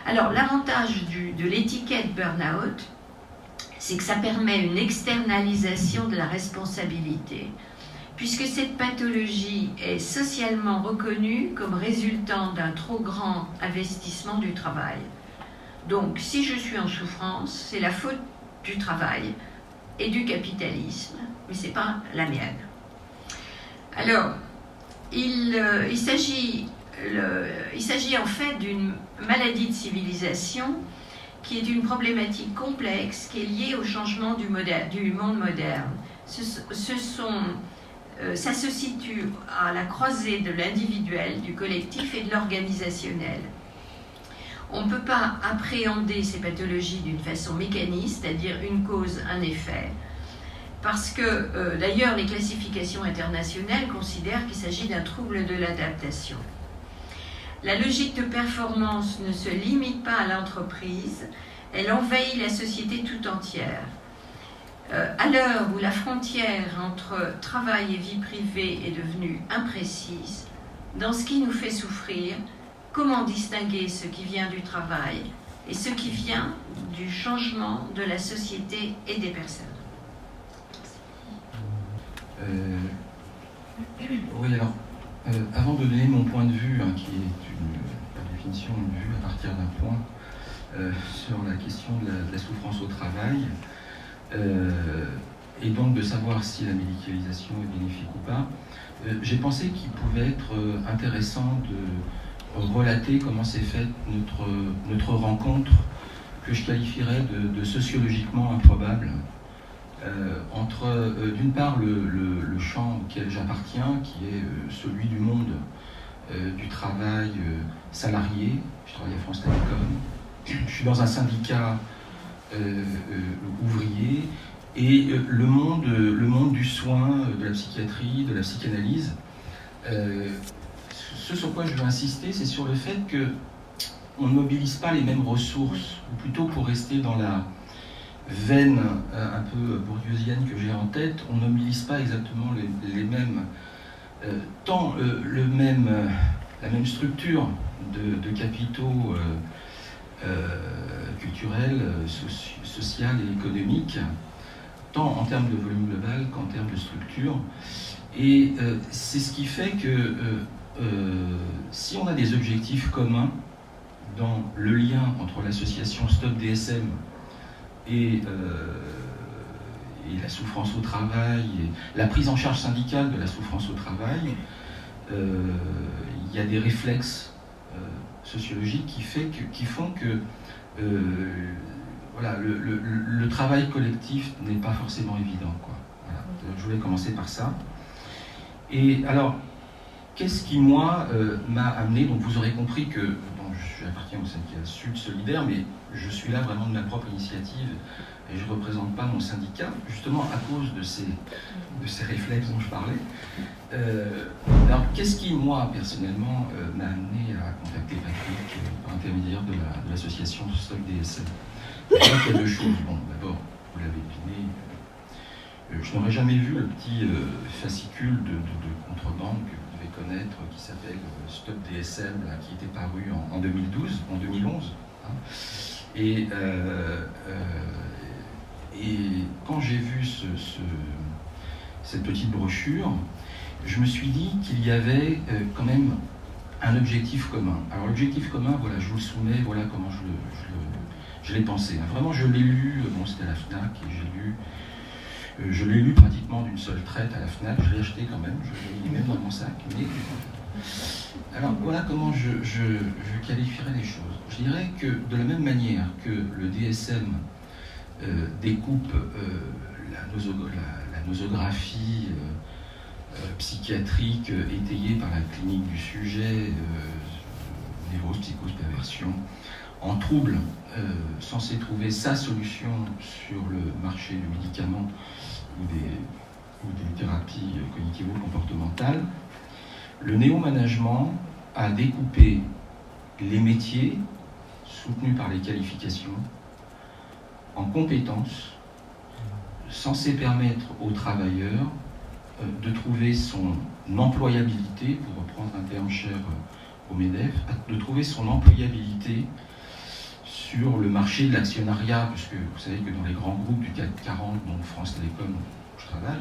Alors, l'avantage de l'étiquette burn-out, c'est que ça permet une externalisation de la responsabilité, puisque cette pathologie est socialement reconnue comme résultant d'un trop grand investissement du travail. Donc, si je suis en souffrance, c'est la faute du travail et du capitalisme, mais ce n'est pas la mienne. Alors, il s'agit en fait d'une maladie de civilisation qui est une problématique complexe qui est liée au changement du monde moderne. Ça se situe à la croisée de l'individuel, du collectif et de l'organisationnel. On ne peut pas appréhender ces pathologies d'une façon mécanique, c'est-à-dire une cause, un effet, parce que d'ailleurs les classifications internationales considèrent qu'il s'agit d'un trouble de l'adaptation. La logique de performance ne se limite pas à l'entreprise, elle envahit la société tout entière. À l'heure où la frontière entre travail et vie privée est devenue imprécise, dans ce qui nous fait souffrir, comment distinguer ce qui vient du travail et ce qui vient du changement de la société et des personnes? Oui, alors, avant de donner mon point de vue, qui est par définition une vue à partir d'un point sur la question de la souffrance au travail, et donc de savoir si la médicalisation est bénéfique ou pas, j'ai pensé qu'il pouvait être intéressant de relater comment s'est faite notre rencontre, que je qualifierais de sociologiquement improbable, entre d'une part le champ auquel j'appartiens, qui est celui du monde du travail salarié. Je travaille à France Télécom, je suis dans un syndicat ouvrier, et le monde du soin, de la psychiatrie, de la psychanalyse. Ce sur quoi je veux insister, c'est sur le fait qu'on ne mobilise pas les mêmes ressources, ou plutôt, pour rester dans la veine un peu bourdieusienne que j'ai en tête, on ne mobilise pas exactement les mêmes, tant la même structure de capitaux culturels, social et économique, tant en termes de volume global qu'en termes de structure. Et c'est ce qui fait que si on a des objectifs communs dans le lien entre l'association Stop DSM et la souffrance au travail, et la prise en charge syndicale de la souffrance au travail, il y a des réflexes sociologiques qui font que voilà, le travail collectif n'est pas forcément évident, quoi. Voilà. Je voulais commencer par ça. Et alors, qu'est-ce qui, moi, m'a amené, donc vous aurez compris que j'appartiens au syndicat Sud Solidaire, mais je suis là vraiment de ma propre initiative et je ne représente pas mon syndicat, justement à cause de ces réflexes dont je parlais. Alors, qu'est-ce qui, moi, personnellement, m'a amené à contacter Patrick par intermédiaire de l'association Stop DSM? Je crois qu'il y a deux choses. Bon, d'abord, vous l'avez deviné, je n'aurais jamais vu le petit fascicule de contrebande que vous devez connaître, qui s'appelle Stop DSM, là, qui était paru en 2011. Hein. Et quand j'ai vu cette petite brochure, je me suis dit qu'il y avait quand même un objectif commun. Alors l'objectif commun, voilà, je vous le soumets, voilà comment je l'ai pensé. Vraiment, je l'ai lu, bon, c'était à la FNAC, et je l'ai lu pratiquement d'une seule traite à la FNAC, je l'ai acheté quand même, je l'ai même dans mon sac. Mais, alors voilà comment je qualifierais les choses. Je dirais que de la même manière que le DSM découpe la nosographie psychiatrique étayée par la clinique du sujet, névrose, psychose, perversion, en troubles censés trouver sa solution sur le marché du médicament ou des thérapies cognitivo-comportementales, le néo-management a découpé les métiers soutenus par les qualifications en compétences censées permettre aux travailleurs de trouver son employabilité, pour reprendre un terme cher au MEDEF, de trouver son employabilité sur le marché de l'actionnariat, puisque vous savez que dans les grands groupes du CAC 40, dont France Télécom, où je travaille,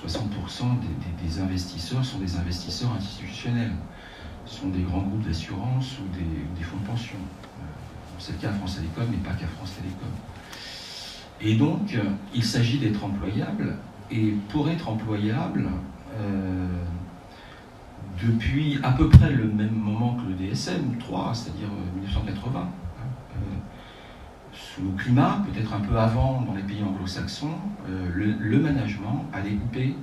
60% des investisseurs sont des investisseurs institutionnels. Ce sont des grands groupes d'assurance ou des fonds de pension. C'est le cas à France Télécom, mais pas qu'à France Télécom. Et donc, il s'agit d'être employable. Et pour être employable, depuis à peu près le même moment que le DSM 3, c'est-à-dire 1980, sous le climat, peut-être un peu avant dans les pays anglo-saxons, le management a découpé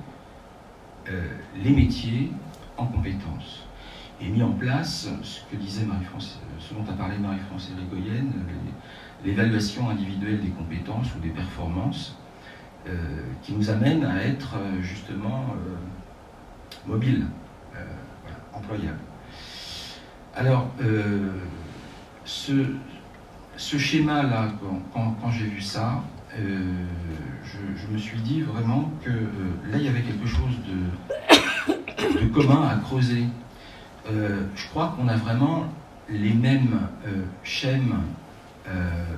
les métiers en compétences et mis en place ce dont a parlé Marie-France Irigoyen, l'évaluation individuelle des compétences ou des performances qui nous amène à être justement mobile, voilà, employable. Alors, ce schéma-là, quand j'ai vu ça, je me suis dit vraiment que là, il y avait quelque chose de commun à creuser. Je crois qu'on a vraiment les mêmes schèmes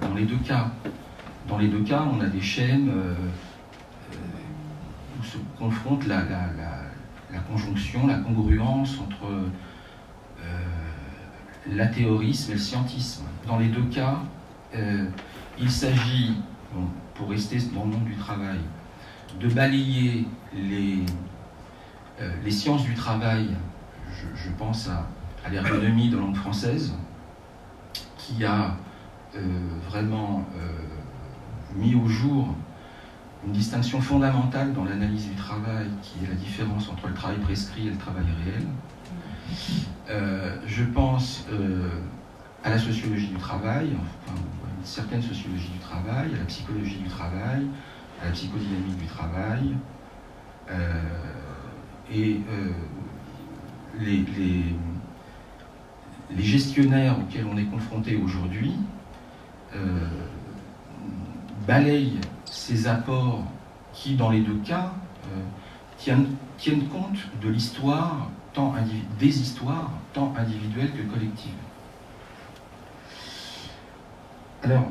dans les deux cas. Dans les deux cas, on a des schèmes où se confronte la conjonction, la congruence entre l'athéorisme et le scientisme. Dans les deux cas, il s'agit, bon, pour rester dans le monde du travail, de balayer les sciences du travail. Je pense à l'ergonomie de langue française, qui a vraiment mis au jour une distinction fondamentale dans l'analyse du travail, qui est la différence entre le travail prescrit et le travail réel. Je pense à la sociologie du travail, enfin, à une certaine sociologie du travail, à la psychologie du travail, à la psychodynamique du travail, et les gestionnaires auxquels on est confronté aujourd'hui balayent ces apports qui, dans les deux cas, tiennent compte de l'histoire, des histoires tant individuelles que collectives. Alors,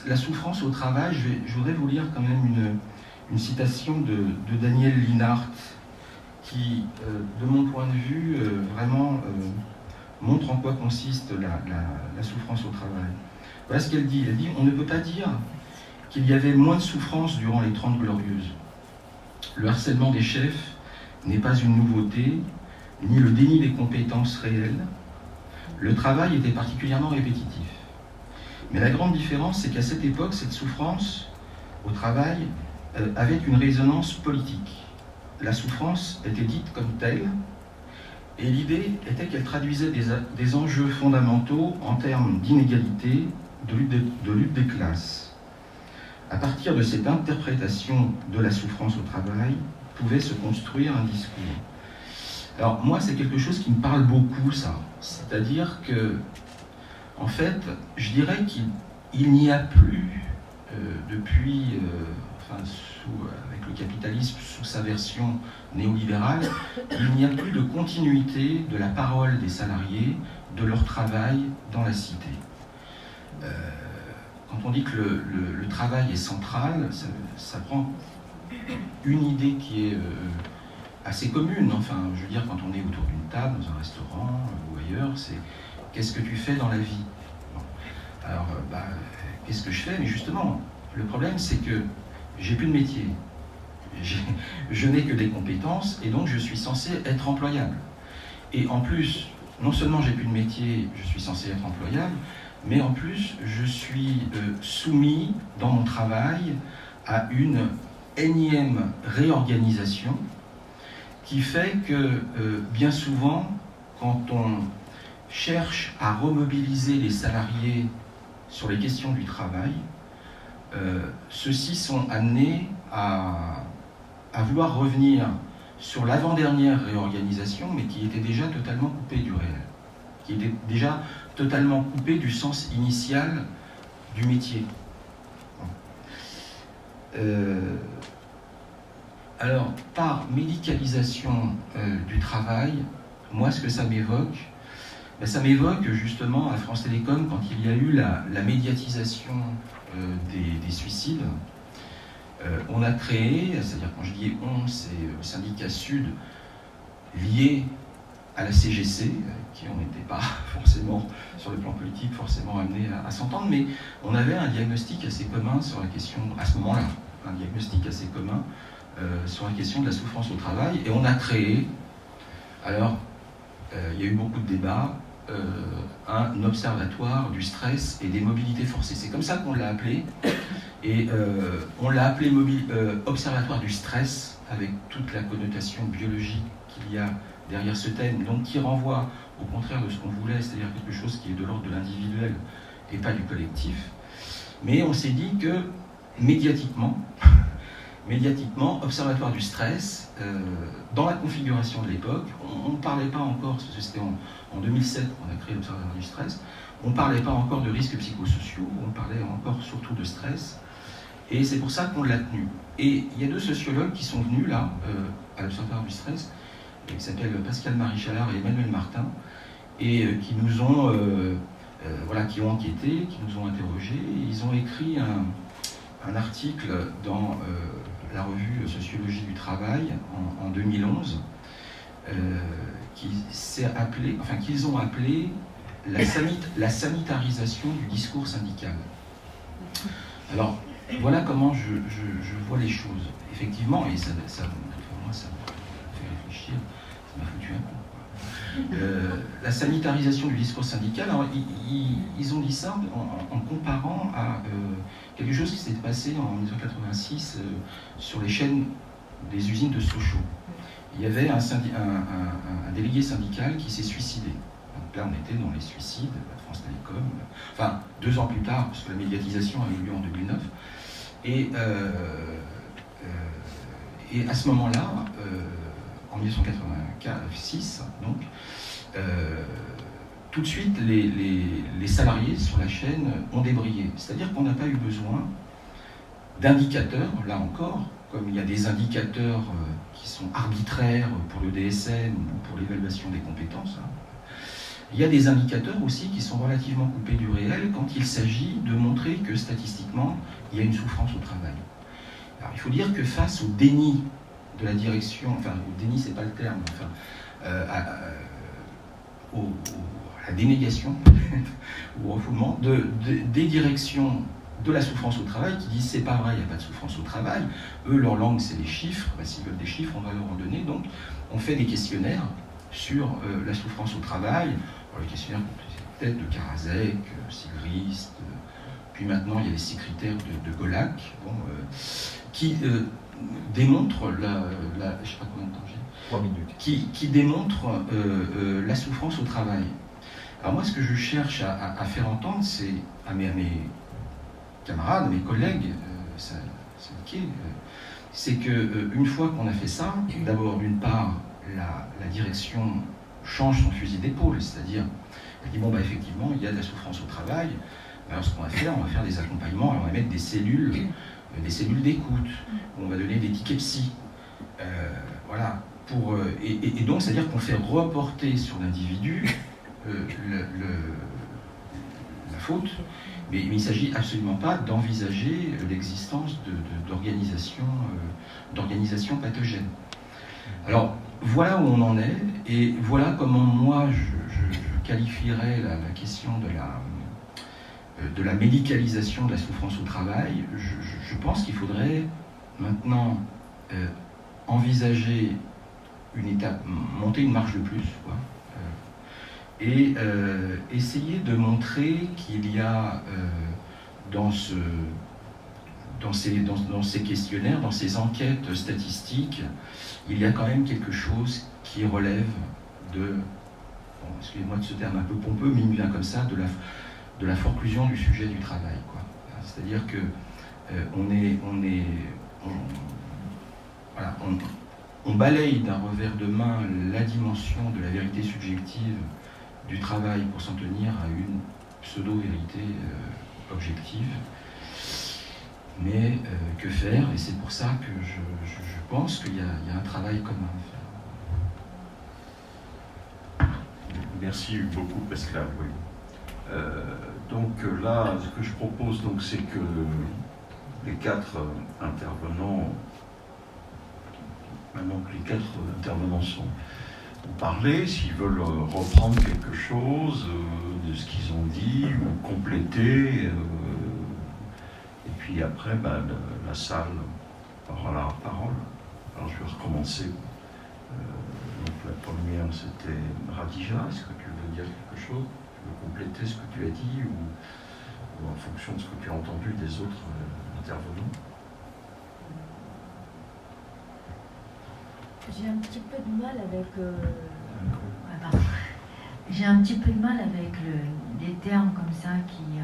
la souffrance au travail, je voudrais vous lire quand même une citation de Daniel Linhart qui, de mon point de vue, vraiment montre en quoi consiste la souffrance au travail. Voilà ce qu'elle dit. Elle dit « On ne peut pas dire qu'il y avait moins de souffrance durant les 30 Glorieuses. Le harcèlement des chefs n'est pas une nouveauté, ni le déni des compétences réelles. Le travail était particulièrement répétitif. Mais la grande différence, c'est qu'à cette époque, cette souffrance au travail avait une résonance politique. La souffrance était dite comme telle, et l'idée était qu'elle traduisait des enjeux fondamentaux en termes d'inégalité, de lutte des classes. À partir de cette interprétation de la souffrance au travail, pouvait se construire un discours. Alors moi, c'est quelque chose qui me parle beaucoup, ça. C'est-à-dire que, en fait, je dirais qu'il n'y a plus, depuis avec le capitalisme sous sa version néolibérale, il n'y a plus de continuité de la parole des salariés, de leur travail dans la cité. Quand on dit que le travail est central, ça prend une idée qui est assez commune. Enfin, je veux dire, quand on est autour d'une table, dans un restaurant ou ailleurs, c'est qu'est-ce que tu fais dans la vie? Bon. Alors, qu'est-ce que je fais? Mais justement, le problème, c'est que j'ai plus de métier. Je n'ai que des compétences et donc je suis censé être employable. Et en plus, non seulement j'ai plus de métier, je suis censé être employable, mais en plus, je suis soumis dans mon travail à une énième réorganisation qui fait que bien souvent, quand on cherche à remobiliser les salariés sur les questions du travail, ceux-ci sont amenés à vouloir revenir sur l'avant-dernière réorganisation, mais qui était déjà totalement coupée du réel, qui était déjà totalement coupée du sens initial du métier. Alors, par médicalisation du travail, moi, ce que ça m'évoque, ça m'évoque justement à France Télécom, quand il y a eu la médiatisation des suicides. On a créé, c'est-à-dire quand je dis on, c'est le syndicat Sud lié à la CGC, qui on n'était pas forcément, sur le plan politique, forcément amené à s'entendre, mais on avait un diagnostic assez commun sur la question, à ce moment-là, un diagnostic assez commun sur la question de la souffrance au travail, et on a créé, alors il y a eu beaucoup de débats, un observatoire du stress et des mobilités forcées. C'est comme ça qu'on l'a appelé, et on l'a appelé observatoire du stress, avec toute la connotation biologique qu'il y a derrière ce thème, donc qui renvoie au contraire de ce qu'on voulait, c'est-à-dire quelque chose qui est de l'ordre de l'individuel et pas du collectif. Mais on s'est dit que médiatiquement, observatoire du stress, dans la configuration de l'époque, on ne parlait pas encore, parce que c'était en 2007 qu'on a créé l'observatoire du stress, on ne parlait pas encore de risques psychosociaux, on parlait encore surtout de stress, et c'est pour ça qu'on l'a tenu. Et il y a deux sociologues qui sont venus là, à l'observatoire du stress, qui s'appellent Pascal-Marie Chalard et Emmanuel Martin, et qui nous ont, qui ont enquêté, qui nous ont interrogés, et ils ont écrit un article dans la revue Sociologie du Travail en 2011, qu'ils ont appelé la sanitarisation du discours syndical. Alors, voilà comment je vois les choses. Effectivement, et ça me fait réfléchir, ça m'a foutu un coup. La sanitarisation du discours syndical, alors, ils ont dit ça en comparant à quelque chose qui s'était passé en 1986 sur les chaînes des usines de Sochaux. Il y avait un délégué syndical qui s'est suicidé. Donc là, on était dans les suicides à France Télécom. Enfin, 2 ans plus tard, parce que la médiatisation a eu lieu en 2009. Et à ce moment-là, en 1986, donc, tout de suite, les salariés sur la chaîne ont débrayé. C'est-à-dire qu'on n'a pas eu besoin d'indicateurs, là encore, comme il y a des indicateurs qui sont arbitraires pour le DSM ou pour l'évaluation des compétences. Il y a des indicateurs aussi qui sont relativement coupés du réel quand il s'agit de montrer que statistiquement, il y a une souffrance au travail. Alors, il faut dire que face au déni de la direction, enfin, au déni, c'est pas le terme, enfin, à la dénégation ou au refoulement des directions de la souffrance au travail qui disent c'est pas vrai, il n'y a pas de souffrance au travail. Eux, leur langue, c'est les chiffres. S'ils veulent des chiffres, on va leur en donner. Donc, on fait des questionnaires sur la souffrance au travail. Alors, les questionnaires, peut-être de Karasek, Sigrist, puis maintenant, il y a les 6 critères de Golac, qui démontrent je sais pas combien de temps j'ai. 3 minutes. Qui démontrent la souffrance au travail. Alors moi, ce que je cherche à faire entendre, c'est à mes camarades, à mes collègues syndiqués, c'est qu'une fois qu'on a fait ça, d'abord, d'une part, la direction change son fusil d'épaule, c'est-à-dire, elle dit, bon, effectivement, il y a de la souffrance au travail, Alors ce qu'on va faire, on va faire des accompagnements, alors on va mettre des cellules d'écoute, on va donner des tickets psy. Voilà. Et donc, c'est-à-dire qu'on fait reporter sur l'individu la faute, mais il ne s'agit absolument pas d'envisager l'existence d'organisations pathogènes. Alors, voilà où on en est, et voilà comment moi je qualifierais la question de la médicalisation de la souffrance au travail. Je pense qu'il faudrait maintenant envisager une étape, monter une marche de plus, quoi, et essayer de montrer qu'il y a dans ces questionnaires, dans ces enquêtes statistiques, il y a quand même quelque chose qui relève de, bon, excusez-moi de ce terme un peu pompeux, mais il me vient comme ça, de la forclusion du sujet du travail, quoi. C'est-à-dire que on balaye d'un revers de main la dimension de la vérité subjective du travail pour s'en tenir à une pseudo-vérité objective. Mais que faire? Et c'est pour ça que je pense qu'il y a un travail commun à faire. Merci beaucoup, Pascal. Oui. Donc là, ce que je propose, donc, c'est que les quatre intervenants, maintenant que les quatre intervenants ont parlé, s'ils veulent reprendre quelque chose de ce qu'ils ont dit ou compléter, et puis après, la salle aura la parole. Alors je vais recommencer. Donc la première, c'était Radija. Est-ce que tu veux dire quelque chose? Tu veux compléter ce que tu as dit ou en fonction de ce que tu as entendu des autres intervenants? J'ai un petit peu de mal avec j'ai un petit peu de mal avec les termes comme ça qui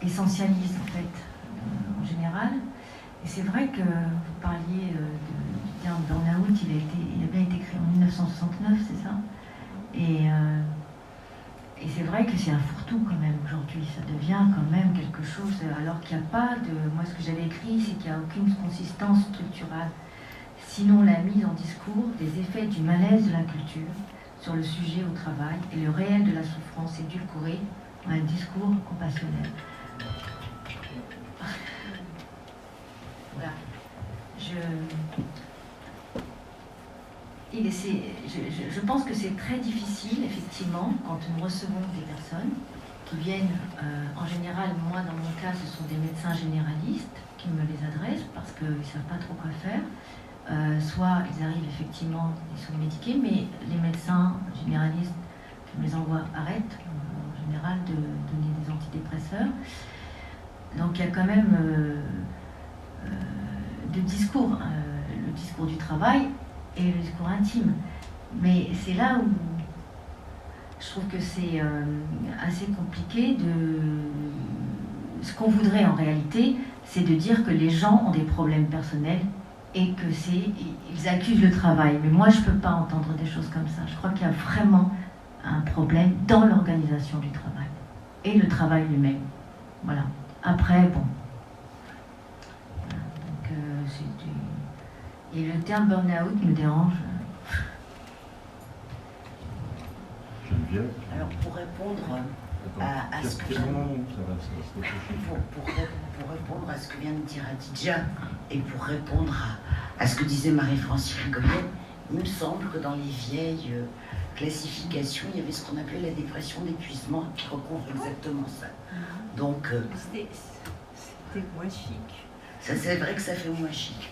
essentialisent en fait en général. Et c'est vrai que vous parliez du terme burn-out, il a bien été créé en 1969, c'est ça? Et c'est vrai que c'est un fourre-tout quand même aujourd'hui, ça devient quand même quelque chose, alors qu'il n'y a pas de... Moi ce que j'avais écrit, c'est qu'il n'y a aucune consistance structurale, sinon la mise en discours des effets du malaise de la culture sur le sujet au travail et le réel de la souffrance édulcoré en un discours compassionnel. Voilà. Je pense que c'est très difficile, effectivement, quand nous recevons des personnes qui viennent, en général, moi dans mon cas, ce sont des médecins généralistes qui me les adressent parce qu'ils ne savent pas trop quoi faire. Soit ils arrivent effectivement, ils sont médiqués, mais les médecins généralistes, je me les envoie, arrêtent en général de donner des antidépresseurs. Donc il y a quand même deux discours, le discours du travail et le discours intime. Mais c'est là où je trouve que c'est assez compliqué de... Ce qu'on voudrait en réalité, c'est de dire que les gens ont des problèmes personnels et que ils accusent le travail. Mais moi, je ne peux pas entendre des choses comme ça. Je crois qu'il y a vraiment un problème dans l'organisation du travail et le travail lui-même. Voilà. Après, bon. Voilà. Donc, et le terme burn-out me dérange. Geneviève. Alors, pour répondre à ce que pour répondre à ce que vient de dire Adidja et pour répondre à ce que disait Marie-France Irigoyen, il me semble que dans les vieilles classifications, il y avait ce qu'on appelait la dépression d'épuisement qui recouvre exactement ça. Donc, c'était moins chic. Ça, c'est vrai que ça fait moins chic.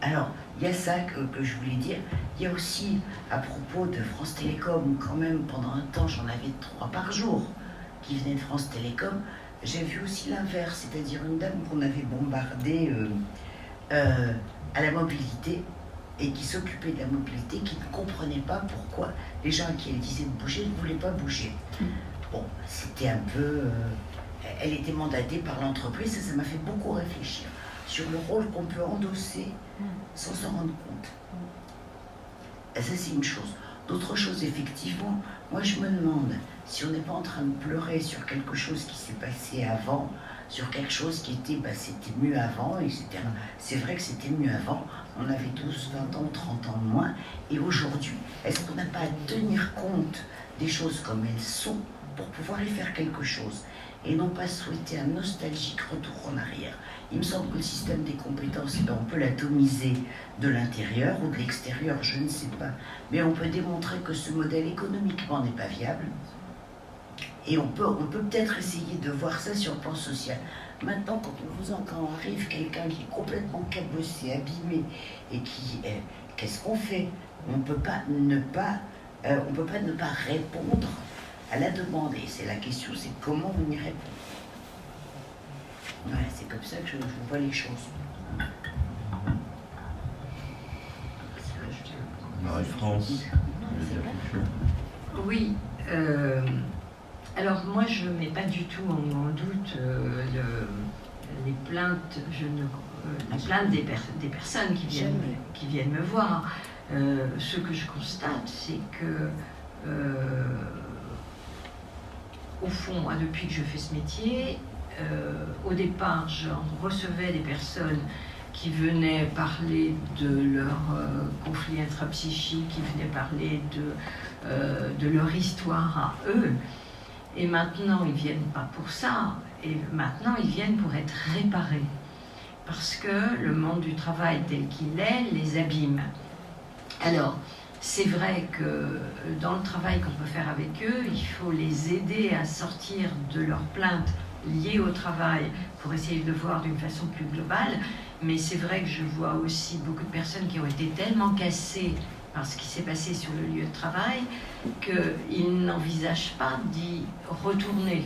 Alors, il y a ça que je voulais dire. Il y a aussi, à propos de France Télécom, où quand même, pendant un temps, j'en avais 3 par jour qui venaient de France Télécom, j'ai vu aussi l'inverse, c'est-à-dire une dame qu'on avait bombardée à la mobilité et qui s'occupait de la mobilité, qui ne comprenait pas pourquoi les gens à qui elle disait de bouger ne voulaient pas bouger. Bon, c'était un peu... elle était mandatée par l'entreprise et ça m'a fait beaucoup réfléchir sur le rôle qu'on peut endosser sans s'en rendre compte. Et ça, c'est une chose. D'autres choses, effectivement, moi je me demande si on n'est pas en train de pleurer sur quelque chose qui s'est passé avant, sur quelque chose qui était, c'était mieux avant, etc. C'est vrai que c'était mieux avant, on avait 12, 20 ans, 30 ans de moins, et aujourd'hui, est-ce qu'on n'a pas à tenir compte des choses comme elles sont pour pouvoir y faire quelque chose, et non pas souhaiter un nostalgique retour en arrière. Il me semble que le système des compétences, on peut l'atomiser de l'intérieur ou de l'extérieur, je ne sais pas, mais on peut démontrer que ce modèle économiquement n'est pas viable. Et on peut peut-être essayer de voir ça sur le plan social. Maintenant, quand arrive quelqu'un qui est complètement cabossé, abîmé, et qui... qu'est-ce qu'on fait? On ne peut pas ne pas répondre à la demande. Et c'est la question, c'est comment on y répond. Voilà, c'est comme ça que je vois les choses. Marie-France, oui. Alors moi, je ne mets pas du tout en doute les plaintes, les plaintes des personnes qui viennent me voir. Ce que je constate, c'est que, au fond, depuis que je fais ce métier, au départ, j'en recevais des personnes qui venaient parler de leur conflit intrapsychique, qui venaient parler de leur histoire à eux. Et maintenant, ils ne viennent pas pour ça. Et maintenant, ils viennent pour être réparés. Parce que le monde du travail tel qu'il est les abîme. Alors, c'est vrai que dans le travail qu'on peut faire avec eux, il faut les aider à sortir de leurs plaintes liées au travail pour essayer de le voir d'une façon plus globale. Mais c'est vrai que je vois aussi beaucoup de personnes qui ont été tellement cassées par ce qui s'est passé sur le lieu de travail qu'ils n'envisagent pas d'y retourner.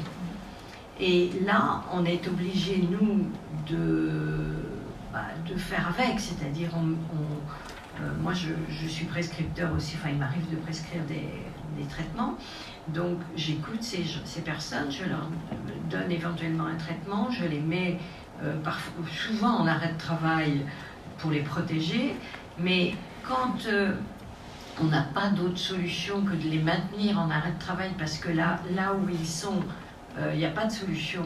Et là, on est obligé, nous, de faire avec, c'est-à-dire moi, je suis prescripteur aussi, il m'arrive de prescrire des traitements. Donc, j'écoute ces personnes, je leur donne éventuellement un traitement, je les mets souvent en arrêt de travail pour les protéger. Mais quand on n'a pas d'autre solution que de les maintenir en arrêt de travail, parce que là où ils sont, il n'y a pas de solution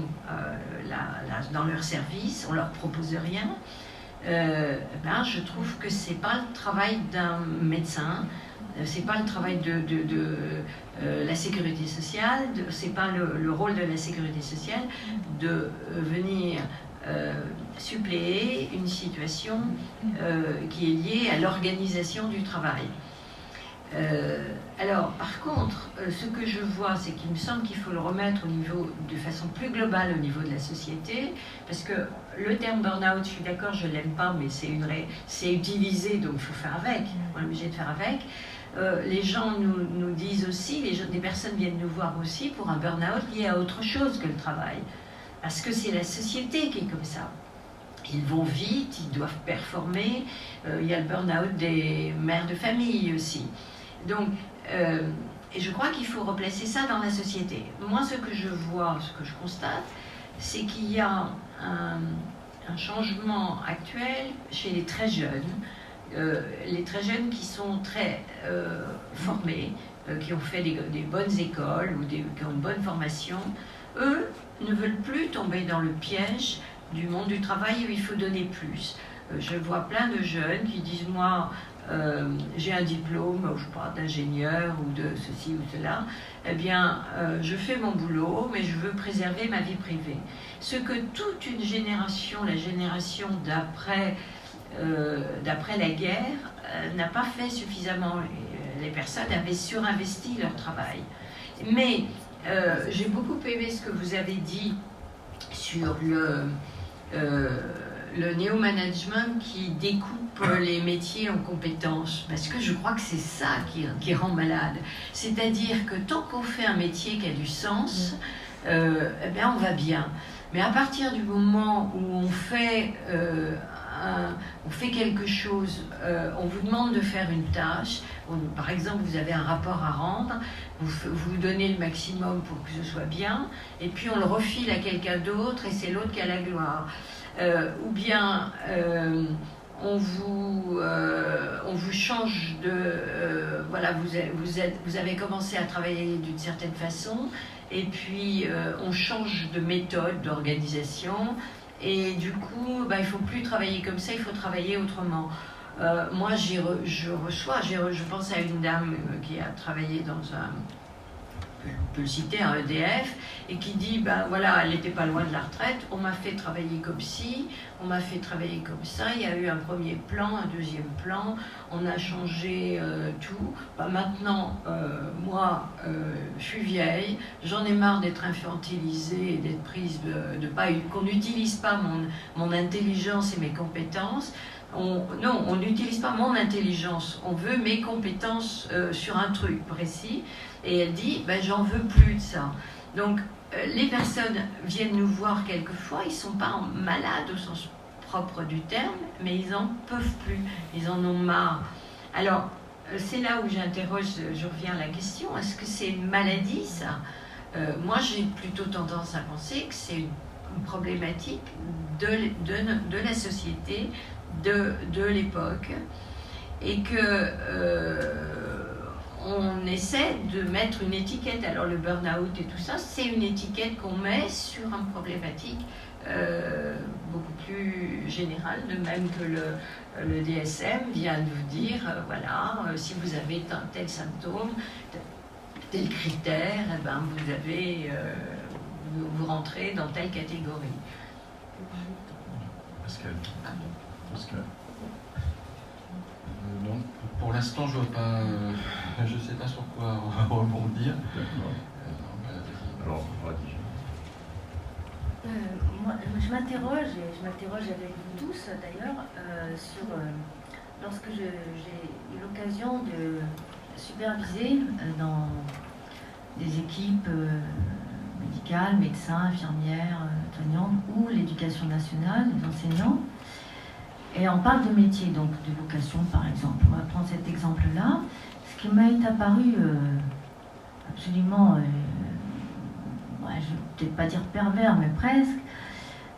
dans leur service, on ne leur propose rien. Je trouve que c'est pas le travail d'un médecin, c'est pas le travail de la sécurité sociale, c'est pas le rôle de la sécurité sociale de venir suppléer une situation qui est liée à l'organisation du travail. Alors, par contre, ce que je vois, c'est qu'il me semble qu'il faut le remettre de façon plus globale au niveau de la société, parce que le terme burn-out, je suis d'accord, je ne l'aime pas, mais c'est utilisé, donc il faut faire avec, on est obligé de faire avec. Les gens nous disent aussi, des personnes viennent nous voir aussi pour un burn-out lié à autre chose que le travail, parce que c'est la société qui est comme ça. Ils vont vite, ils doivent performer, il y a le burn-out des mères de famille aussi. Donc, et je crois qu'il faut replacer ça dans la société. Moi, ce que je vois, ce que je constate, c'est qu'il y a un changement actuel chez les très jeunes qui sont très formés, qui ont fait des bonnes écoles ou qui ont une bonne formation. Eux ne veulent plus tomber dans le piège du monde du travail où il faut donner plus. Je vois plein de jeunes qui disent, moi, j'ai un diplôme, je sais pas, d'ingénieur ou de ceci ou cela, eh bien, je fais mon boulot, mais je veux préserver ma vie privée. Ce que toute une génération, la génération d'après la guerre, n'a pas fait suffisamment. Les personnes avaient surinvesti leur travail. Mais j'ai beaucoup aimé ce que vous avez dit sur le néo-management qui découpe les métiers en compétences, parce que je crois que c'est ça qui rend malade. C'est-à-dire que tant qu'on fait un métier qui a du sens, eh bien on va bien. Mais à partir du moment où on fait quelque chose, on vous demande de faire une tâche, par exemple vous avez un rapport à rendre, vous donnez le maximum pour que ce soit bien, et puis on le refile à quelqu'un d'autre et c'est l'autre qui a la gloire. Ou bien on vous change de... voilà, vous avez commencé à travailler d'une certaine façon, et puis on change de méthode, d'organisation, et du coup, il ne faut plus travailler comme ça, il faut travailler autrement. Moi, je pense à une dame qui a travaillé dans un... on peut le citer, un EDF, et qui dit, voilà, elle n'était pas loin de la retraite, on m'a fait travailler comme ci, on m'a fait travailler comme ça, il y a eu un premier plan, un deuxième plan, on a changé tout. Maintenant, moi, je suis vieille, j'en ai marre d'être infantilisée et d'être prise qu'on n'utilise pas mon intelligence et mes compétences. Non, on n'utilise pas mon intelligence, on veut mes compétences sur un truc précis. Et elle dit, j'en veux plus de ça. Donc, les personnes viennent nous voir quelquefois, ils ne sont pas malades au sens propre du terme, mais ils n'en peuvent plus, ils en ont marre. Alors, c'est là où je reviens à la question, est-ce que c'est une maladie, ça ? Moi, j'ai plutôt tendance à penser que c'est une problématique de la société, de l'époque, et que... on essaie de mettre une étiquette. Alors le burn-out et tout ça, c'est une étiquette qu'on met sur une problématique beaucoup plus générale, de même que le DSM vient de vous dire, voilà, si vous avez tel symptôme, tel critère, vous rentrez dans telle catégorie. Pascal. Donc, pour l'instant, je ne sais pas sur quoi rebondir. Alors, Radija. Moi, je m'interroge, et je m'interroge avec vous tous d'ailleurs, sur lorsque j'ai eu l'occasion de superviser dans des équipes médicales, médecins, infirmières, soignantes, ou l'éducation nationale, les enseignants. Et on parle de métier, donc de vocation par exemple. On va prendre cet exemple-là. Ce qui m'a apparu absolument, je ne vais peut-être pas dire pervers, mais presque,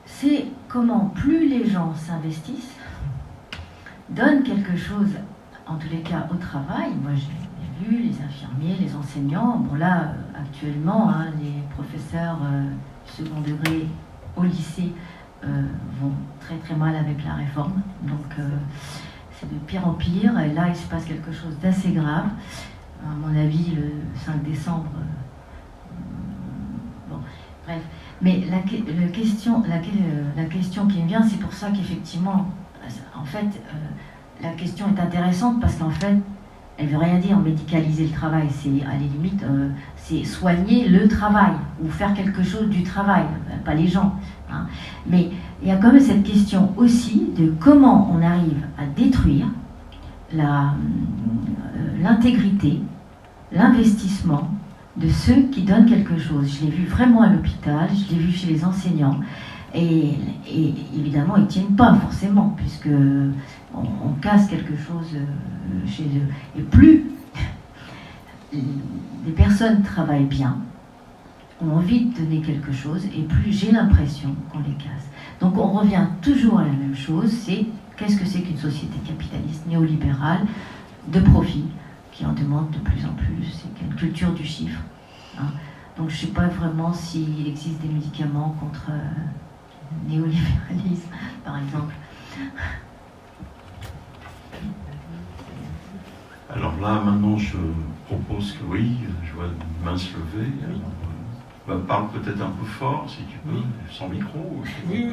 c'est comment plus les gens s'investissent, donnent quelque chose, en tous les cas au travail. Moi j'ai vu les infirmiers, les enseignants, bon là actuellement, les professeurs second degré au lycée, vont très très mal avec la réforme, donc c'est de pire en pire, et là il se passe quelque chose d'assez grave, à mon avis le 5 décembre, bon, bref, mais la question qui me vient, c'est pour ça qu'effectivement, en fait, la question est intéressante, parce qu'en fait, elle ne veut rien dire médicaliser le travail, c'est à la limite, c'est soigner le travail, ou faire quelque chose du travail, pas les gens. Mais il y a quand même cette question aussi de comment on arrive à détruire l'intégrité, l'investissement de ceux qui donnent quelque chose. Je l'ai vu vraiment à l'hôpital, je l'ai vu chez les enseignants, et évidemment ils ne tiennent pas forcément, puisque on casse quelque chose chez eux. Et plus les personnes travaillent bien, ont envie de donner quelque chose, et plus j'ai l'impression qu'on les casse. Donc on revient toujours à la même chose, c'est qu'est-ce que c'est qu'une société capitaliste néolibérale de profit, qui en demande de plus en plus, c'est une culture du chiffre. Donc je ne sais pas vraiment s'il existe des médicaments contre le néolibéralisme, par exemple. Alors là, maintenant, je propose que oui, je vois une main se lever. Alors, parle peut-être un peu fort, si tu peux, sans micro. Oui,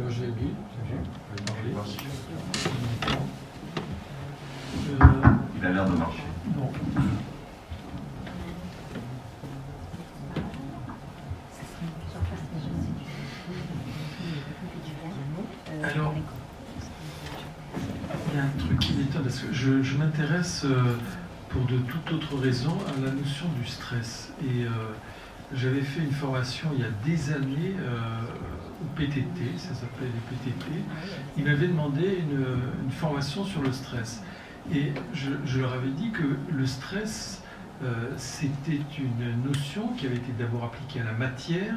j'ai vu. Il a l'air de marcher. Non. Alors, il y a un truc qui m'étonne, parce que je m'intéresse, pour de toute autre raison, à la notion du stress. Et j'avais fait une formation il y a des années au PTT, ça s'appelait les PTT. Ils m'avaient demandé une formation sur le stress. Et je leur avais dit que le stress, c'était une notion qui avait été d'abord appliquée à la matière,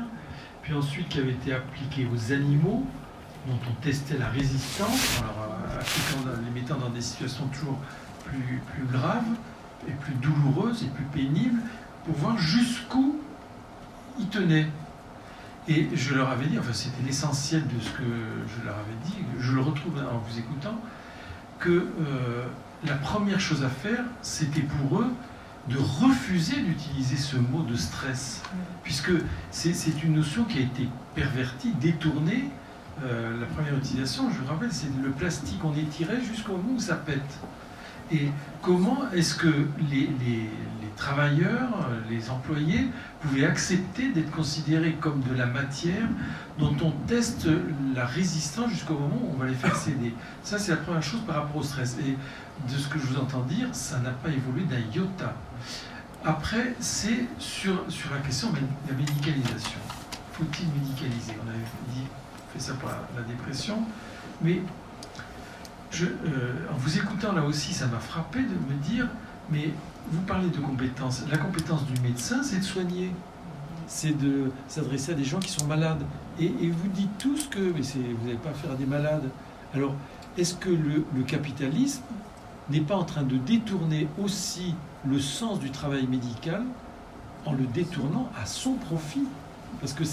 puis ensuite qui avait été appliquée aux animaux, dont on testait la résistance. Alors, les mettant dans des situations toujours plus graves et plus douloureuses et plus pénibles, pour voir jusqu'où ils tenaient. Et je leur avais dit, enfin c'était l'essentiel de ce que je leur avais dit, je le retrouve en vous écoutant, que la première chose à faire, c'était pour eux de refuser d'utiliser ce mot de stress, puisque c'est une notion qui a été pervertie, détournée. La première utilisation, je vous rappelle, c'est le plastique, on étirait jusqu'au moment où ça pète. Et comment est-ce que les travailleurs, les employés, pouvaient accepter d'être considérés comme de la matière dont on teste la résistance jusqu'au moment où on va les faire céder? Ça, c'est la première chose par rapport au stress. Et de ce que je vous entends dire, ça n'a pas évolué d'un iota. Après, c'est sur la question de la médicalisation. Faut-il médicaliser? On avait fait ça pour la dépression, mais en vous écoutant là aussi, ça m'a frappé de me dire, mais vous parlez de compétences. La compétence du médecin, c'est de soigner, c'est de s'adresser à des gens qui sont malades. Et vous dites tous que mais vous n'allez pas faire à des malades. Alors, est-ce que le capitalisme n'est pas en train de détourner aussi le sens du travail médical en le détournant à son profit? Parce que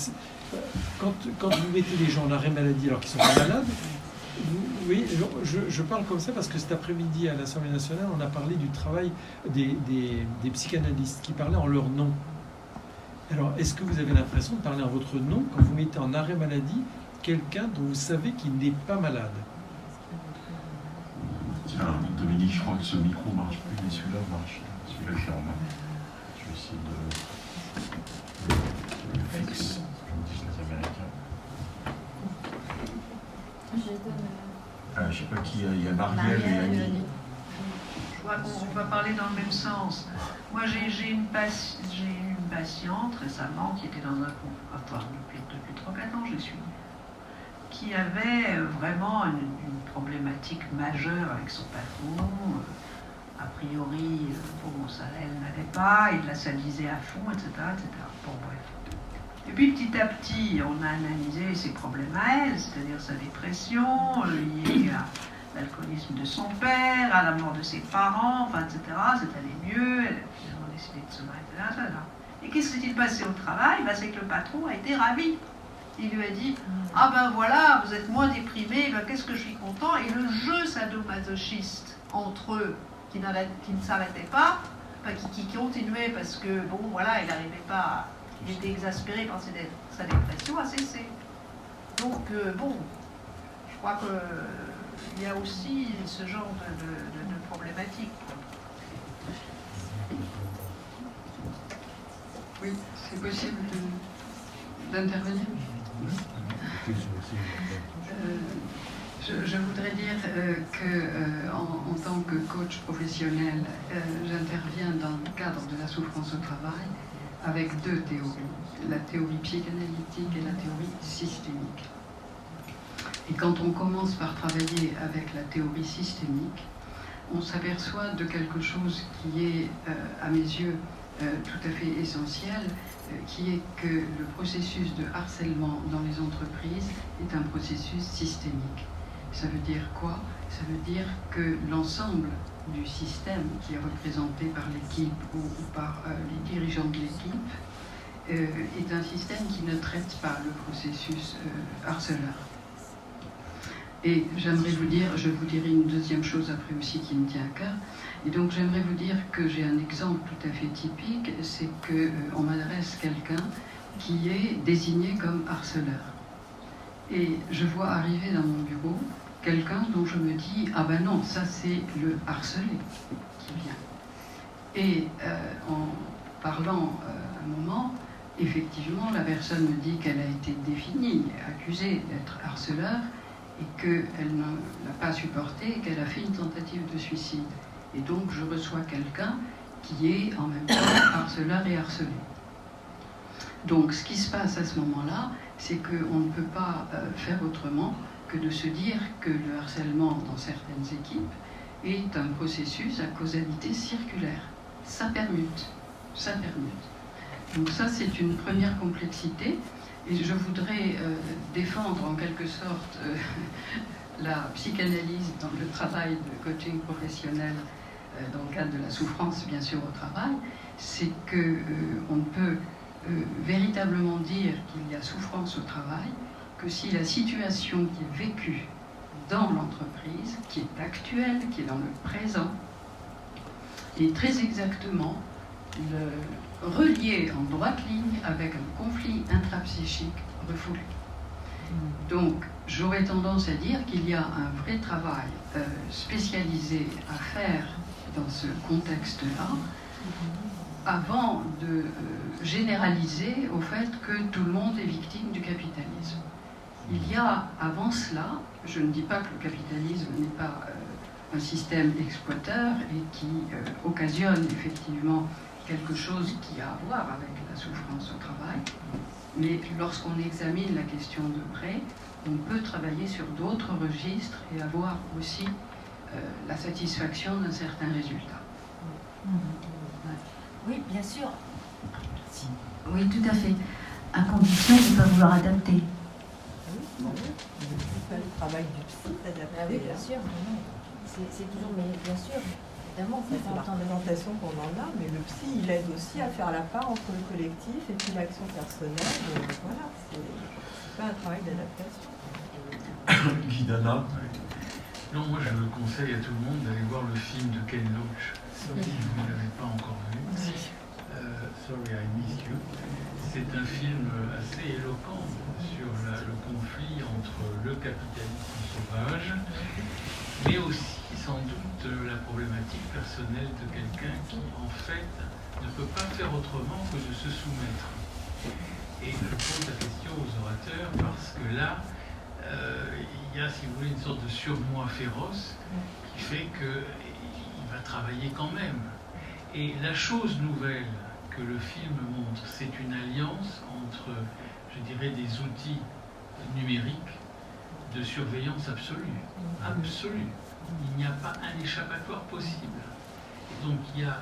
quand vous mettez les gens en arrêt maladie alors qu'ils ne sont pas malades, oui, je parle comme ça parce que cet après-midi à l'Assemblée nationale, on a parlé du travail des psychanalystes qui parlaient en leur nom. Alors, est-ce que vous avez l'impression de parler en votre nom quand vous mettez en arrêt maladie quelqu'un dont vous savez qu'il n'est pas malade? Tiens, Dominique, je crois que ce micro marche plus, mais celui-là marche. Celui-là, je suis en main. Je vais essayer de le fixe, comme disent les Américains. Je ne sais pas qui, il y a Marielle et Annie. Je crois qu'on va parler dans le même sens. Moi, j'ai une patiente récemment qui était dans un conservatoire depuis 3-4 ans, je suis, qui avait vraiment une problématique majeure avec son patron. A priori, bon, ça elle n'allait pas, il la salisait à fond, etc., etc. Bon, bref. Et puis petit à petit, on a analysé ses problèmes à elle, c'est-à-dire sa dépression, liée à l'alcoolisme de son père, à la mort de ses parents, enfin, etc. C'est allé mieux, elle a finalement décidé de se marier, etc. Et qu'est-ce qui s'est passé au travail? C'est que le patron a été ravi. Il lui a dit « Ah ben voilà, vous êtes moins déprimé, ben qu'est-ce que je suis content ?» Et le jeu sadomasochiste entre eux, qui ne s'arrêtait pas, enfin, qui continuait parce que, bon, voilà, il n'arrivait pas, il était exaspéré par sa dépression, a cessé. Donc, bon, je crois qu'il y a aussi ce genre de problématique. Oui, c'est possible d'intervenir. Je voudrais dire qu'en tant que coach professionnel, j'interviens dans le cadre de la souffrance au travail avec deux théories, la théorie psychanalytique et la théorie systémique. Et quand on commence par travailler avec la théorie systémique, on s'aperçoit de quelque chose qui est, à mes yeux, tout à fait essentiel, qui est que le processus de harcèlement dans les entreprises est un processus systémique. Ça veut dire quoi? Ça veut dire que l'ensemble du système qui est représenté par l'équipe ou par les dirigeants de l'équipe est un système qui ne traite pas le processus harceleur. Et j'aimerais vous dire, je vous dirai une deuxième chose après aussi qui me tient à cœur. Et donc j'aimerais vous dire que j'ai un exemple tout à fait typique, c'est qu'on m'adresse quelqu'un qui est désigné comme harceleur. Et je vois arriver dans mon bureau quelqu'un dont je me dis « Ah ben non, ça c'est le harcelé qui vient ». Et en parlant un moment, effectivement, la personne me dit qu'elle a été définie, accusée d'être harceleur, et qu'elle ne l'a pas supporté et qu'elle a fait une tentative de suicide. Et donc je reçois quelqu'un qui est en même temps harceleur et harcelé. Donc ce qui se passe à ce moment-là, c'est qu'on ne peut pas faire autrement que de se dire que le harcèlement dans certaines équipes est un processus à causalité circulaire. Ça permute, ça permute. Donc ça c'est une première complexité. Et je voudrais défendre en quelque sorte la psychanalyse dans le travail de coaching professionnel dans le cadre de la souffrance, bien sûr, au travail, c'est qu'on ne peut véritablement dire qu'il y a souffrance au travail que si la situation qui est vécue dans l'entreprise, qui est actuelle, qui est dans le présent, est très exactement reliée en droite ligne avec un conflit intrapsychique refoulé. Donc, j'aurais tendance à dire qu'il y a un vrai travail spécialisé à faire dans ce contexte-là, avant de généraliser au fait que tout le monde est victime du capitalisme. Il y a, avant cela, je ne dis pas que le capitalisme n'est pas un système exploiteur et qui occasionne effectivement quelque chose qui a à voir avec la souffrance au travail, mais lorsqu'on examine la question de près, on peut travailler sur d'autres registres et avoir aussi la satisfaction d'un certain résultat. Oui, bien sûr. Oui, tout à fait. À condition de ne pas vouloir adapter. C'est le travail du psy d'adapter. Ah oui, bien sûr. C'est toujours, mais bien sûr, évidemment, c'est la représentation qu'on en a, mais le psy, il aide aussi à faire la part entre le collectif et puis l'action personnelle. Voilà, c'est pas un travail d'adaptation. Guidana. Non, moi je conseille à tout le monde d'aller voir le film de Ken Loach, si vous ne l'avez pas encore vu. Sorry, I Miss You. C'est un film assez éloquent sur le conflit entre le capitalisme sauvage, mais aussi sans doute la problématique personnelle de quelqu'un qui en fait ne peut pas faire autrement que de se soumettre. Et je pose la question aux orateurs parce que là, il y a, si vous voulez, une sorte de surmoi féroce qui fait qu'il va travailler quand même. Et la chose nouvelle que le film montre, c'est une alliance entre, je dirais, des outils numériques de surveillance absolue. Absolue. Il n'y a pas un échappatoire possible. Et donc il y a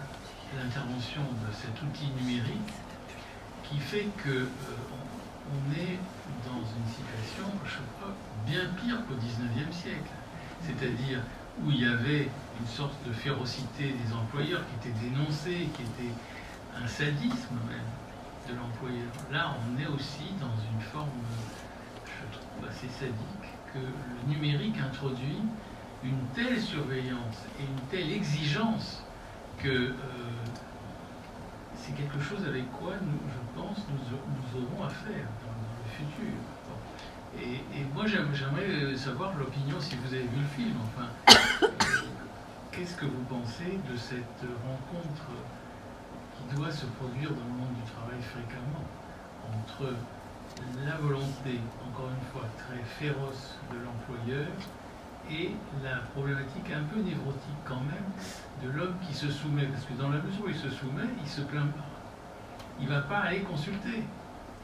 l'intervention de cet outil numérique qui fait que on est dans une situation, je crois, bien pire qu'au XIXe siècle. C'est-à-dire où il y avait une sorte de férocité des employeurs qui était dénoncée, qui était un sadisme même de l'employeur. Là, on est aussi dans une forme, je trouve, assez sadique, que le numérique introduit une telle surveillance et une telle exigence que c'est quelque chose avec quoi, je pense, nous aurons à faire dans le futur. Bon. Et moi, j'aimerais savoir l'opinion, si vous avez vu le film, enfin, qu'est-ce que vous pensez de cette rencontre qui doit se produire dans le monde du travail fréquemment, entre la volonté, encore une fois, très féroce de l'employeur et la problématique un peu névrotique quand même de l'homme qui se soumet, parce que dans la mesure où il se soumet, il se plaint pas. Il ne va pas aller consulter.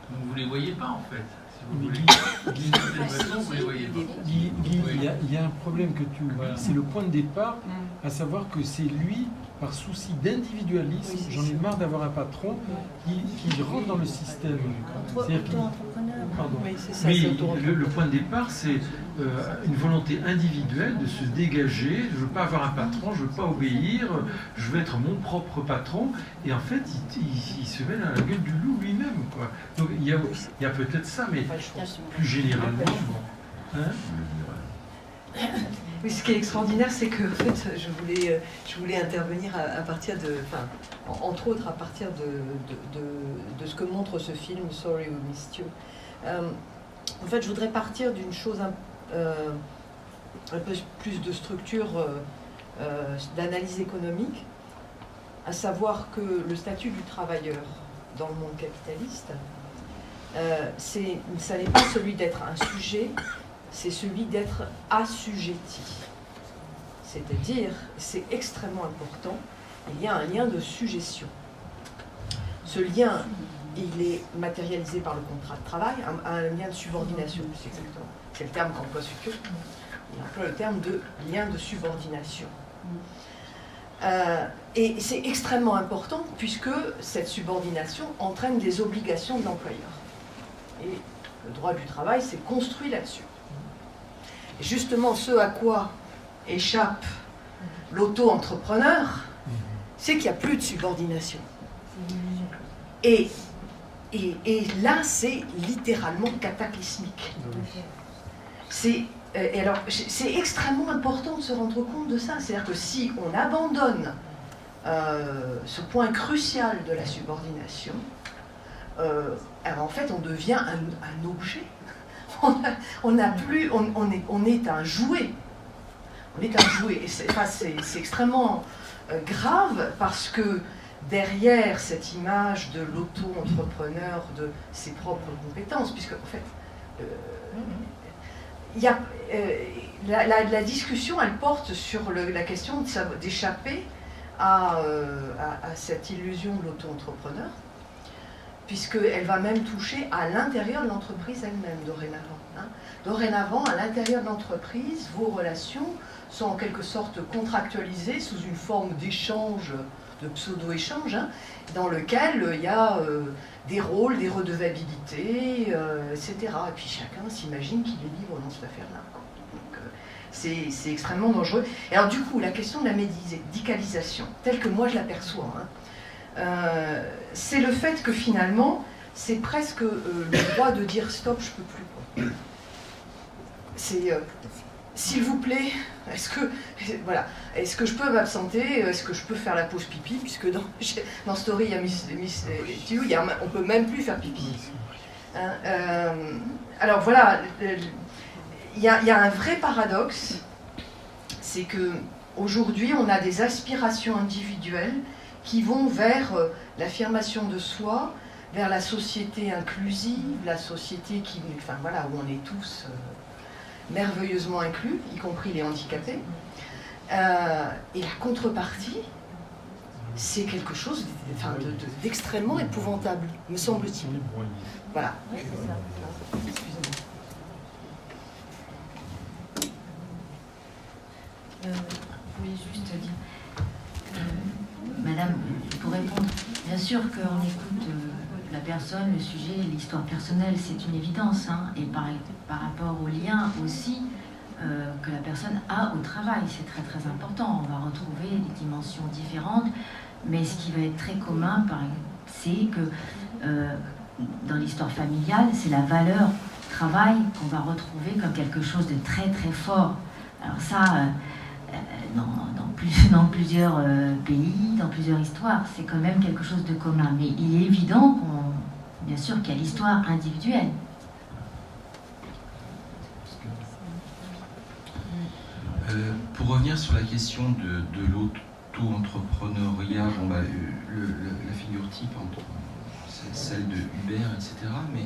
Donc vous ne les voyez pas en fait. Si vous voulez, d'une certaine façon, vous ne les voyez pas. Guy, il y a un problème que tu oublies, c'est le point de départ, à savoir que c'est lui, par souci d'individualisme, j'en ai marre d'avoir un patron qui rentre dans le système. Le point de départ, c'est une volonté individuelle de se dégager. Je ne veux pas avoir un patron, je ne veux pas obéir, je veux être mon propre patron. Et en fait, il se met dans la gueule du loup lui-même, quoi. Donc il y a peut-être ça, mais plus généralement, hein. Oui, ce qui est extraordinaire, c'est que en fait, je voulais intervenir à partir de, enfin, entre autres à partir de ce que montre ce film Sorry We Missed You. En fait, je voudrais partir d'une chose un peu plus de structure d'analyse économique, à savoir que le statut du travailleur dans le monde capitaliste, ça n'est pas celui d'être un sujet, c'est celui d'être assujetti. C'est-à-dire, c'est extrêmement important, il y a un lien de sujétion. Ce lien, il est matérialisé par le contrat de travail, un lien de subordination, c'est exactement. C'est le terme qu'emploie Sucure. Il emploie le terme de lien de subordination. Et c'est extrêmement important puisque cette subordination entraîne des obligations de l'employeur. Et le droit du travail s'est construit là-dessus. justement, ce à quoi échappe l'auto-entrepreneur, c'est qu'il n'y a plus de subordination. Et là, c'est littéralement cataclysmique. C'est extrêmement important de se rendre compte de ça. C'est-à-dire que si on abandonne ce point crucial de la subordination, alors en fait, on devient un objet. On est un jouet. On est un jouet. Et c'est extrêmement grave parce que derrière cette image de l'auto-entrepreneur, de ses propres compétences, puisque en fait, la discussion, elle porte sur la question d'échapper à cette illusion de l'auto-entrepreneur, puisqu'elle va même toucher à l'intérieur de l'entreprise elle-même dorénavant. Dorénavant, à l'intérieur de l'entreprise, vos relations sont en quelque sorte contractualisées sous une forme d'échange, de pseudo-échange, dans lequel il y a des rôles, des redevabilités, etc. Et puis chacun s'imagine qu'il est libre dans cette affaire-là. Donc c'est extrêmement dangereux. Et alors du coup, la question de la médicalisation, telle que moi je l'aperçois, c'est le fait que finalement, c'est presque le droit de dire stop, je peux plus. C'est s'il vous plaît, est-ce que je peux m'absenter, est-ce que je peux faire la pause pipi, puisque dans Story, il y a Miss Tiu, on peut même plus faire pipi. Alors voilà, il y a un vrai paradoxe, c'est que aujourd'hui, on a des aspirations individuelles qui vont vers l'affirmation de soi, vers la société inclusive, la société où on est tous merveilleusement inclus, y compris les handicapés. Et la contrepartie, c'est quelque chose d'extrêmement épouvantable, me semble-t-il. Voilà. Je voulais juste dire, Madame, pour répondre, bien sûr qu'on écoute la personne, le sujet, l'histoire personnelle, c'est une évidence, et par rapport au lien aussi que la personne a au travail, c'est très très important. On va retrouver des dimensions différentes, mais ce qui va être très commun, c'est que dans l'histoire familiale, c'est la valeur travail qu'on va retrouver comme quelque chose de très très fort. Alors ça, dans plusieurs pays, dans plusieurs histoires, c'est quand même quelque chose de commun. Mais il est évident bien sûr qu'il y a l'histoire individuelle. Pour revenir sur la question de l'auto-entrepreneuriat, la figure type, celle de Uber, etc. Mais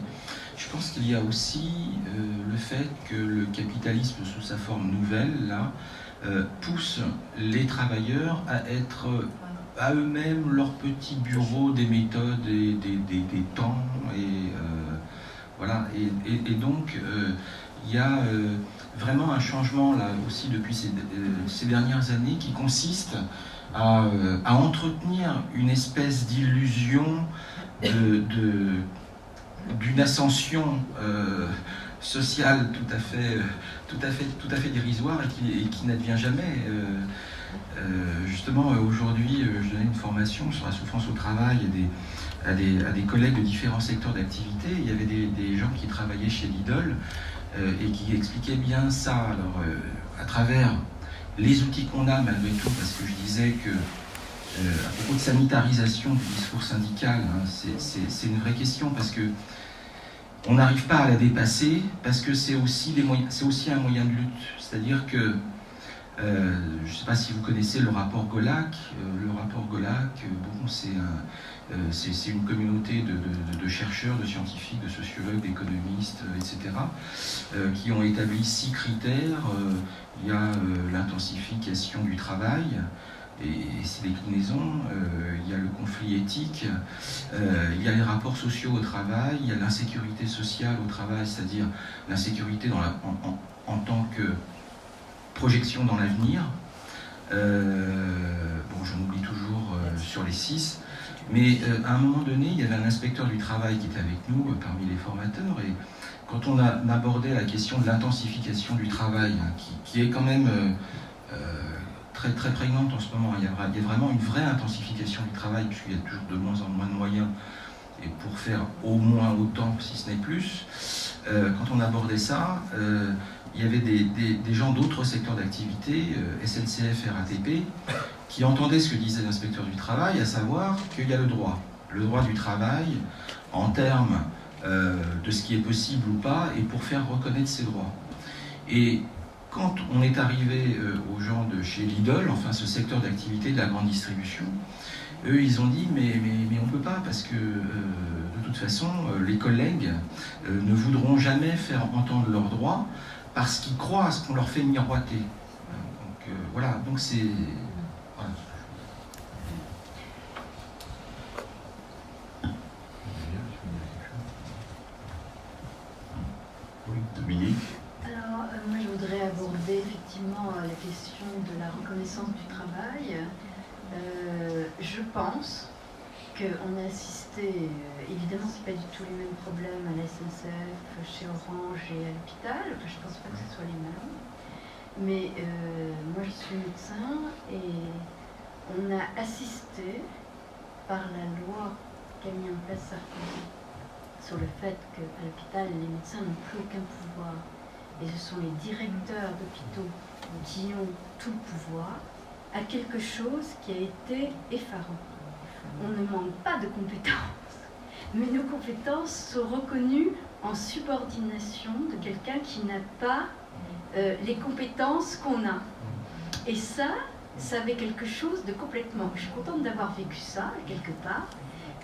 je pense qu'il y a aussi le fait que le capitalisme sous sa forme nouvelle, là, pousse les travailleurs à être à eux-mêmes leur petit bureau des méthodes et des temps. Voilà. Et donc, il y a vraiment un changement là aussi depuis ces dernières années qui consiste à entretenir une espèce d'illusion d'une ascension sociale tout à fait dérisoire et qui n'advient jamais. Justement, aujourd'hui, je donnais une formation sur la souffrance au travail à des collègues de différents secteurs d'activité. Il y avait des gens qui travaillaient chez Lidl et qui expliquaient bien ça. Alors, à travers les outils qu'on a malgré tout, parce que je disais que à propos de sanitarisation du discours syndical, c'est une vraie question, parce que on n'arrive pas à la dépasser, parce que c'est aussi un moyen de lutte. C'est-à-dire que je ne sais pas si vous connaissez le rapport Golac. Le rapport Golac, c'est une communauté de chercheurs, de scientifiques, de sociologues, d'économistes, etc., qui ont établi 6 critères. Il y a l'intensification du travail et ses déclinaisons, il y a le conflit éthique, il y a les rapports sociaux au travail, il y a l'insécurité sociale au travail, c'est-à-dire l'insécurité en tant que projection dans l'avenir. J'en oublie toujours sur les 6. Mais à un moment donné, il y avait un inspecteur du travail qui était avec nous parmi les formateurs, et quand on a abordé la question de l'intensification du travail, hein, qui est quand même très, très prégnante en ce moment, il y a vraiment une vraie intensification du travail, puisqu'il y a toujours de moins en moins de moyens, et pour faire au moins autant, si ce n'est plus, quand on abordait ça, il y avait des gens d'autres secteurs d'activité, SNCF, RATP, qui entendaient ce que disait l'inspecteur du travail, à savoir qu'il y a le droit du travail en termes de ce qui est possible ou pas, et pour faire reconnaître ses droits. Et quand on est arrivé aux gens de chez Lidl, enfin ce secteur d'activité de la grande distribution, eux ils ont dit mais on ne peut pas, parce que de toute façon les collègues ne voudront jamais faire entendre leurs droits parce qu'ils croient à ce qu'on leur fait miroiter. Donc voilà, donc c'est... Voilà. Oui, Dominique. Alors, moi je voudrais aborder effectivement la question de la reconnaissance du travail. Je pense qu'on a assisté, évidemment c'est pas du tout les mêmes problèmes à la SNCF, chez Orange et à l'hôpital, enfin, je pense pas que ce soit les mêmes, mais moi je suis médecin et on a assisté par la loi qu'a mis en place Sarkozy sur le fait qu'à l'hôpital les médecins n'ont plus aucun pouvoir et ce sont les directeurs d'hôpitaux qui ont tout le pouvoir, à quelque chose qui a été effarant. On ne manque pas de compétences, mais nos compétences sont reconnues en subordination de quelqu'un qui n'a pas les compétences qu'on a. Et ça avait quelque chose de complètement... Je suis contente d'avoir vécu ça, quelque part,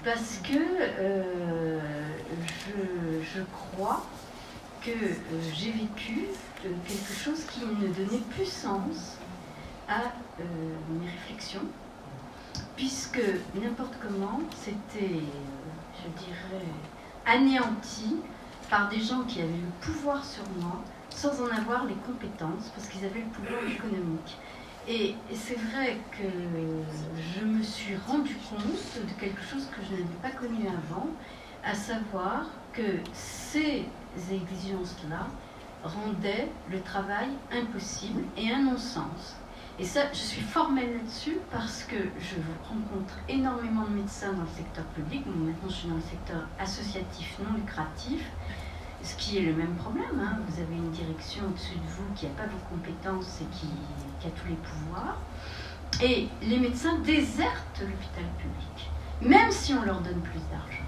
parce que je crois que j'ai vécu quelque chose qui ne donnait plus sens à mes réflexions, puisque n'importe comment, c'était, je dirais, anéanti par des gens qui avaient le pouvoir sur moi, sans en avoir les compétences, parce qu'ils avaient le pouvoir économique. Et c'est vrai que je me suis rendu compte de quelque chose que je n'avais pas connu avant, à savoir que ces exigences-là rendaient le travail impossible et un non-sens. Et ça, je suis formelle là-dessus parce que je rencontre énormément de médecins dans le secteur public. Bon, maintenant, je suis dans le secteur associatif non lucratif, ce qui est le même problème. Hein. Vous avez une direction au-dessus de vous qui n'a pas vos compétences et qui a tous les pouvoirs. Et les médecins désertent l'hôpital public, même si on leur donne plus d'argent.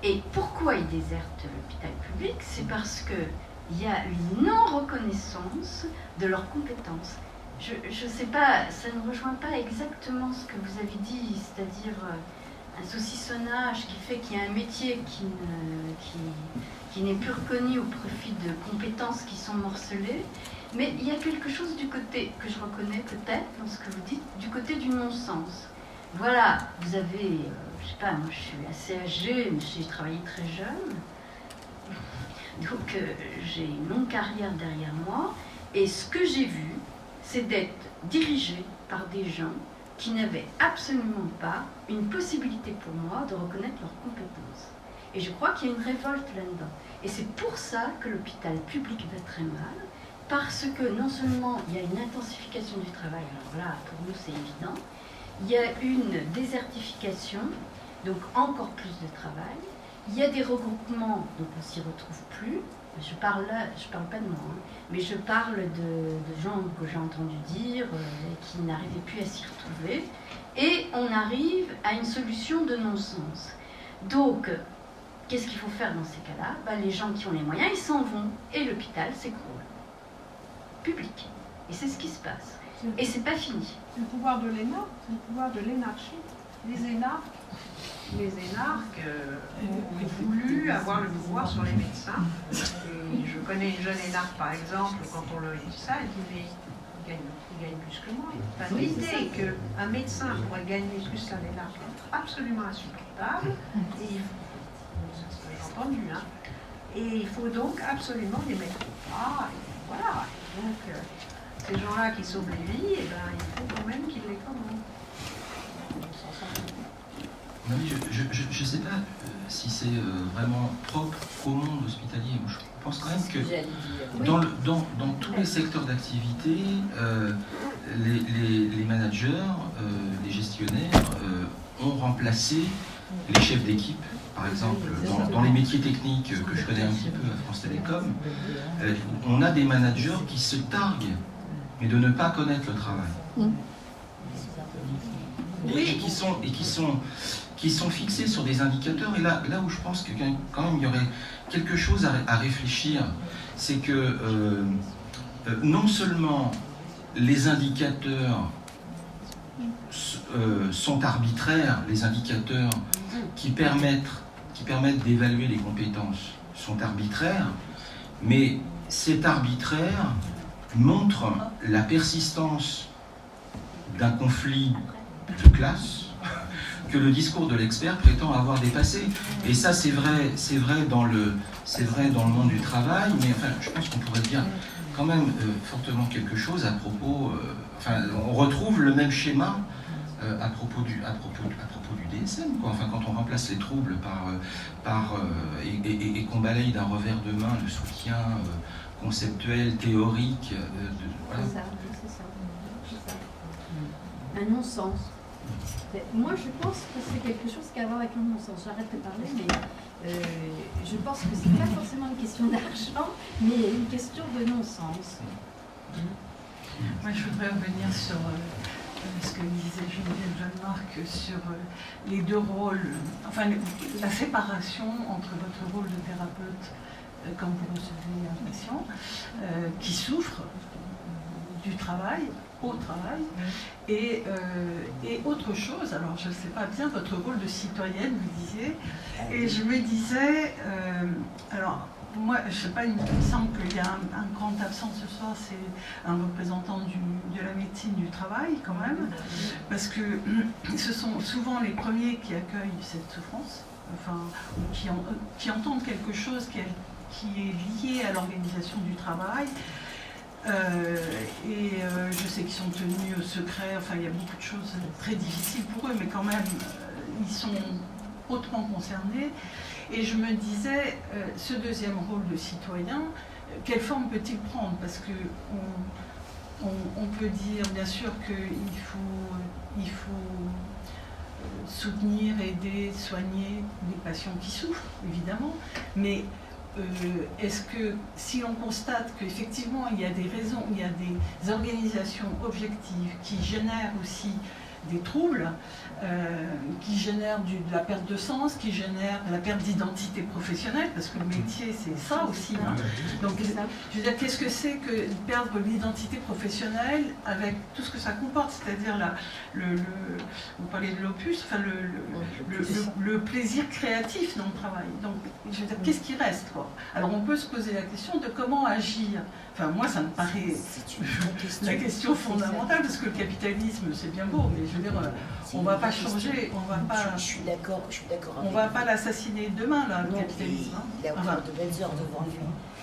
Et pourquoi ils désertent l'hôpital public? C'est parce qu'il y a une non-reconnaissance de leurs compétences. Je ne sais pas, ça ne rejoint pas exactement ce que vous avez dit, c'est-à-dire un saucissonnage qui fait qu'il y a un métier qui n'est plus reconnu au profit de compétences qui sont morcelées. Mais il y a quelque chose du côté, que je reconnais peut-être dans ce que vous dites, du côté du non-sens. Voilà, vous avez, je sais pas, moi je suis assez âgée, mais j'ai travaillé très jeune. Donc j'ai une longue carrière derrière moi. Et ce que j'ai vu, c'est d'être dirigée par des gens qui n'avaient absolument pas une possibilité pour moi de reconnaître leurs compétences. Et je crois qu'il y a une révolte là-dedans. Et c'est pour ça que l'hôpital public va très mal, parce que non seulement il y a une intensification du travail, alors là, pour nous c'est évident, il y a une désertification, donc encore plus de travail, il y a des regroupements, donc on ne s'y retrouve plus. Je parle pas de moi, hein, mais je parle de gens que j'ai entendu dire qui n'arrivaient plus à s'y retrouver. Et on arrive à une solution de non-sens. Donc, qu'est-ce qu'il faut faire dans ces cas-là? Les gens qui ont les moyens, ils s'en vont. Et l'hôpital s'écroule. Public. Et c'est ce qui se passe. Et c'est pas fini. C'est le pouvoir de l'énarque, c'est le pouvoir de l'énarchie. Les énarques ont voulu avoir le pouvoir sur les médecins. Et je connais une jeune énarque, par exemple, quand on lui dit ça, elle dit mais il gagne plus que moi. Enfin, l'idée qu'un médecin pourrait gagner plus qu'un énarque est absolument insupportable. Et j'ai entendu, hein. Et il faut donc absolument les mettre au pas. Et voilà. Et donc, ces gens-là qui sauvent les vies, eh ben, il faut quand même qu'ils les commandent. Oui, je ne sais pas si c'est vraiment propre au monde hospitalier. Je pense quand même que dans tous les secteurs d'activité, les managers, les gestionnaires ont remplacé les chefs d'équipe. Par exemple, dans les métiers techniques que je connais un petit peu à France Télécom, on a des managers qui se targuent, mais de ne pas connaître le travail. Et qui sont fixés sur des indicateurs. Et là où je pense que quand même il y aurait quelque chose à réfléchir, c'est que non seulement les indicateurs sont arbitraires, les indicateurs qui permettent d'évaluer les compétences sont arbitraires, mais cet arbitraire montre la persistance d'un conflit de classe que le discours de l'expert prétend avoir dépassé. Et ça, c'est vrai dans le monde du travail, mais enfin, je pense qu'on pourrait dire quand même fortement quelque chose à propos. On retrouve le même schéma à propos du DSM, quoi. Enfin, quand on remplace les troubles et qu'on balaye d'un revers de main le soutien conceptuel, théorique. Voilà. C'est ça. Un non-sens. Moi, je pense que c'est quelque chose qui a à voir avec le non-sens. J'arrête de parler, mais je pense que c'est pas forcément une question d'argent, mais une question de non-sens. Moi, je voudrais revenir sur ce que disait Geneviève Jeanne-Marc sur les deux rôles, enfin la séparation entre votre rôle de thérapeute quand vous recevez un patient qui souffre du travail, au travail, et autre chose. Alors je ne sais pas bien, votre rôle de citoyenne, vous disiez, et je me disais, alors moi, je ne sais pas, il me semble qu'il y a un grand absent ce soir, c'est un représentant de la médecine du travail quand même, parce que ce sont souvent les premiers qui accueillent cette souffrance, enfin, ou qui entendent quelque chose qui est lié à l'organisation du travail. Je sais qu'ils sont tenus au secret, enfin il y a beaucoup de choses très difficiles pour eux, mais quand même, ils sont hautement concernés. Et je me disais, ce deuxième rôle de citoyen, quelle forme peut-il prendre? Parce que on peut dire bien sûr qu'il faut soutenir, aider, soigner les patients qui souffrent, évidemment, mais est-ce que si on constate qu'effectivement il y a des raisons, il y a des organisations objectives qui génèrent aussi des troubles, qui génèrent de la perte de sens, qui génèrent la perte d'identité professionnelle, parce que le métier c'est ça aussi. Hein. Donc je veux dire, qu'est-ce que c'est que perdre l'identité professionnelle avec tout ce que ça comporte, c'est-à-dire vous parlez de l'opus, enfin le plaisir créatif dans le travail. Donc je veux dire, qu'est-ce qui reste, quoi? Alors on peut se poser la question de comment agir. Enfin moi ça me paraît la question fondamentale, parce que le capitalisme c'est bien beau, mais je veux dire, on ne va pas changer, on va pas. Je suis d'accord. On ne va pas l'assassiner demain, là, le capitalisme. Il a encore de belles heures devant lui.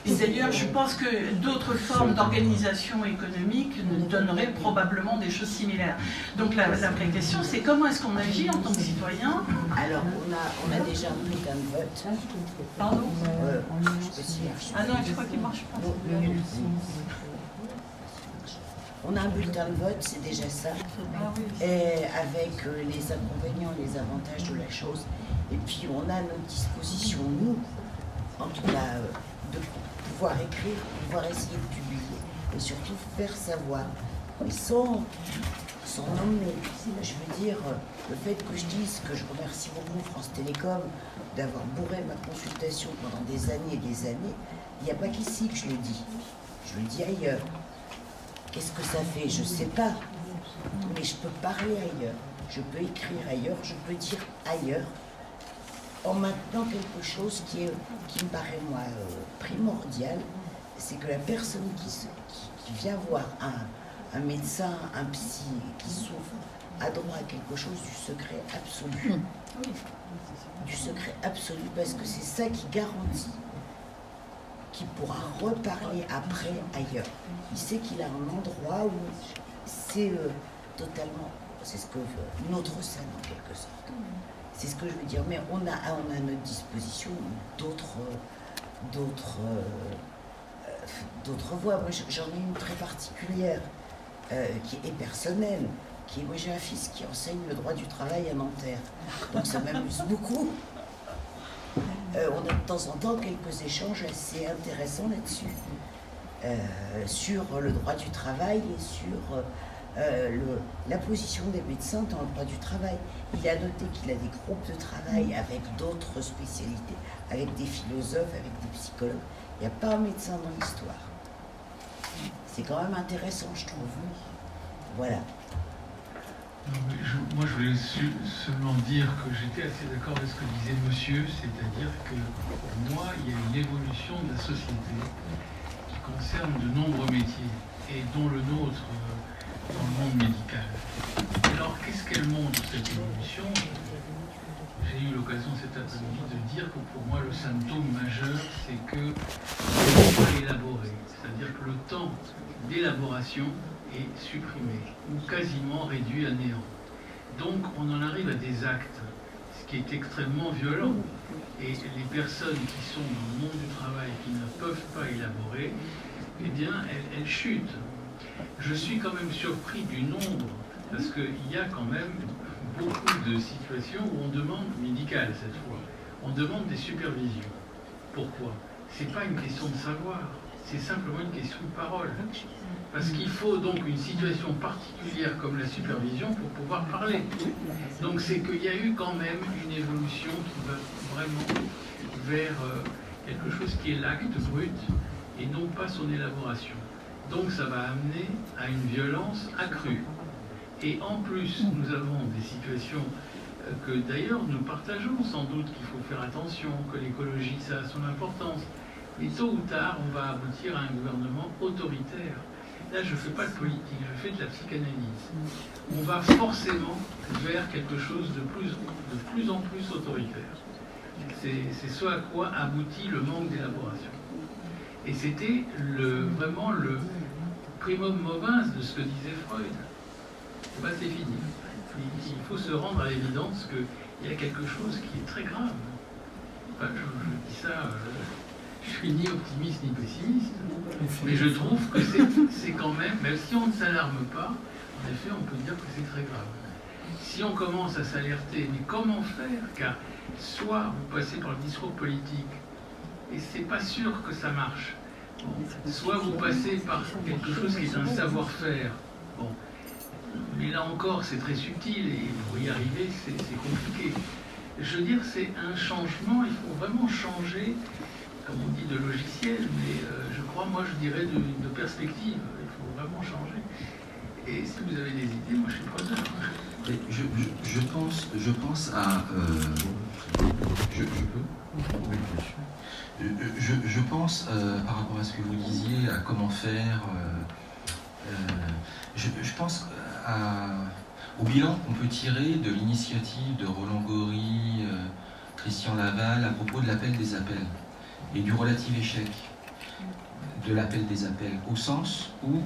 Et d'ailleurs, je pense que d'autres formes d'organisation économique donneraient probablement des choses similaires. Donc la vraie question, c'est comment est-ce qu'on agit en tant que citoyen? Alors, on a déjà un bulletin de vote. Pardon? Ah non, je crois qu'il ne marche pas. On a un bulletin de vote, c'est déjà ça, et avec les inconvénients et les avantages de la chose. Et puis on a à notre disposition, nous, en tout cas, de pouvoir écrire, pouvoir essayer de publier, et surtout faire savoir, et sans nommer. Je veux dire, le fait que je dise que je remercie beaucoup France Télécom d'avoir bourré ma consultation pendant des années et des années, il n'y a pas qu'ici que je le dis. Je le dis ailleurs. Qu'est-ce que ça fait? Je ne sais pas. Mais je peux parler ailleurs. Je peux écrire ailleurs. Je peux dire ailleurs. En maintenant quelque chose qui me paraît, moi, primordial, c'est que la personne qui vient voir un médecin, un psy qui souffre, a droit à quelque chose du secret absolu. Du secret absolu, parce que c'est ça qui garantit qu'il pourra reparler après ailleurs. Il sait qu'il a un endroit où c'est totalement, c'est ce que veut notre scène en quelque sorte. C'est ce que je veux dire. Mais on a à notre disposition d'autres voies. Moi, j'en ai une très particulière, qui est personnelle. Moi, j'ai un fils qui enseigne le droit du travail à Nanterre. Donc ça m'amuse beaucoup. On a de temps en temps quelques échanges assez intéressants là-dessus. Sur le droit du travail et sur la position des médecins dans le droit du travail. Il a noté qu'il a des groupes de travail avec d'autres spécialités, avec des philosophes, avec des psychologues. Il n'y a pas un médecin dans l'histoire. C'est quand même intéressant, je trouve. Voilà. Moi, je voulais seulement dire que j'étais assez d'accord avec ce que disait monsieur, c'est-à-dire que pour moi, il y a une évolution de la société qui concerne de nombreux métiers, et dont le nôtre dans le monde médical. Alors, qu'est-ce qu'elle montre, cette évolution? J'ai eu l'occasion cet après-midi de dire que pour moi, le symptôme majeur, c'est que on va élaborer, c'est-à-dire que le temps d'élaboration est supprimé, ou quasiment réduit à néant. Donc on en arrive à des actes, ce qui est extrêmement violent. Et les personnes qui sont dans le monde du travail, qui ne peuvent pas élaborer, eh bien, elles chutent. Je suis quand même surpris du nombre, parce qu'il y a quand même beaucoup de situations où on demande, médicales cette fois, on demande des supervisions. Pourquoi? C'est pas une question de savoir, c'est simplement une question de parole. Parce qu'il faut donc une situation particulière comme la supervision pour pouvoir parler. Donc c'est qu'il y a eu quand même une évolution qui va vraiment vers quelque chose qui est l'acte brut et non pas son élaboration. Donc ça va amener à une violence accrue. Et en plus, nous avons des situations que d'ailleurs nous partageons sans doute, qu'il faut faire attention, que l'écologie, ça a son importance. Mais tôt ou tard, on va aboutir à un gouvernement autoritaire. Là, je ne fais pas de politique, je fais de la psychanalyse. On va forcément vers quelque chose de plus en plus autoritaire. C'est ce à quoi aboutit le manque d'élaboration. Et c'était vraiment le primum movens de ce que disait Freud. Ben, c'est fini. Il faut se rendre à l'évidence qu'il y a quelque chose qui est très grave. Enfin, je dis ça... je suis ni optimiste ni pessimiste, mais je trouve que c'est quand même si on ne s'alarme pas, en effet, on peut dire que c'est très grave. Si on commence à s'alerter, mais comment faire? Car soit vous passez par le discours politique, et c'est pas sûr que ça marche. Bon. Soit vous passez par quelque chose qui est un savoir-faire. Bon. Mais là encore, c'est très subtil, et pour y arriver, c'est compliqué. Je veux dire, c'est un changement, il faut vraiment changer, comme on dit, de logiciel, mais je crois, moi, je dirais de perspective. Il faut vraiment changer. Et si vous avez des idées, moi, je suis preneur. Je pense à... je peux? Oui, bien sûr. Je pense, par rapport à ce que vous disiez, à comment faire... je pense au bilan qu'on peut tirer de l'initiative de Roland Gori, Christian Laval, à propos de l'appel des appels et du relatif échec de l'appel des appels, au sens où,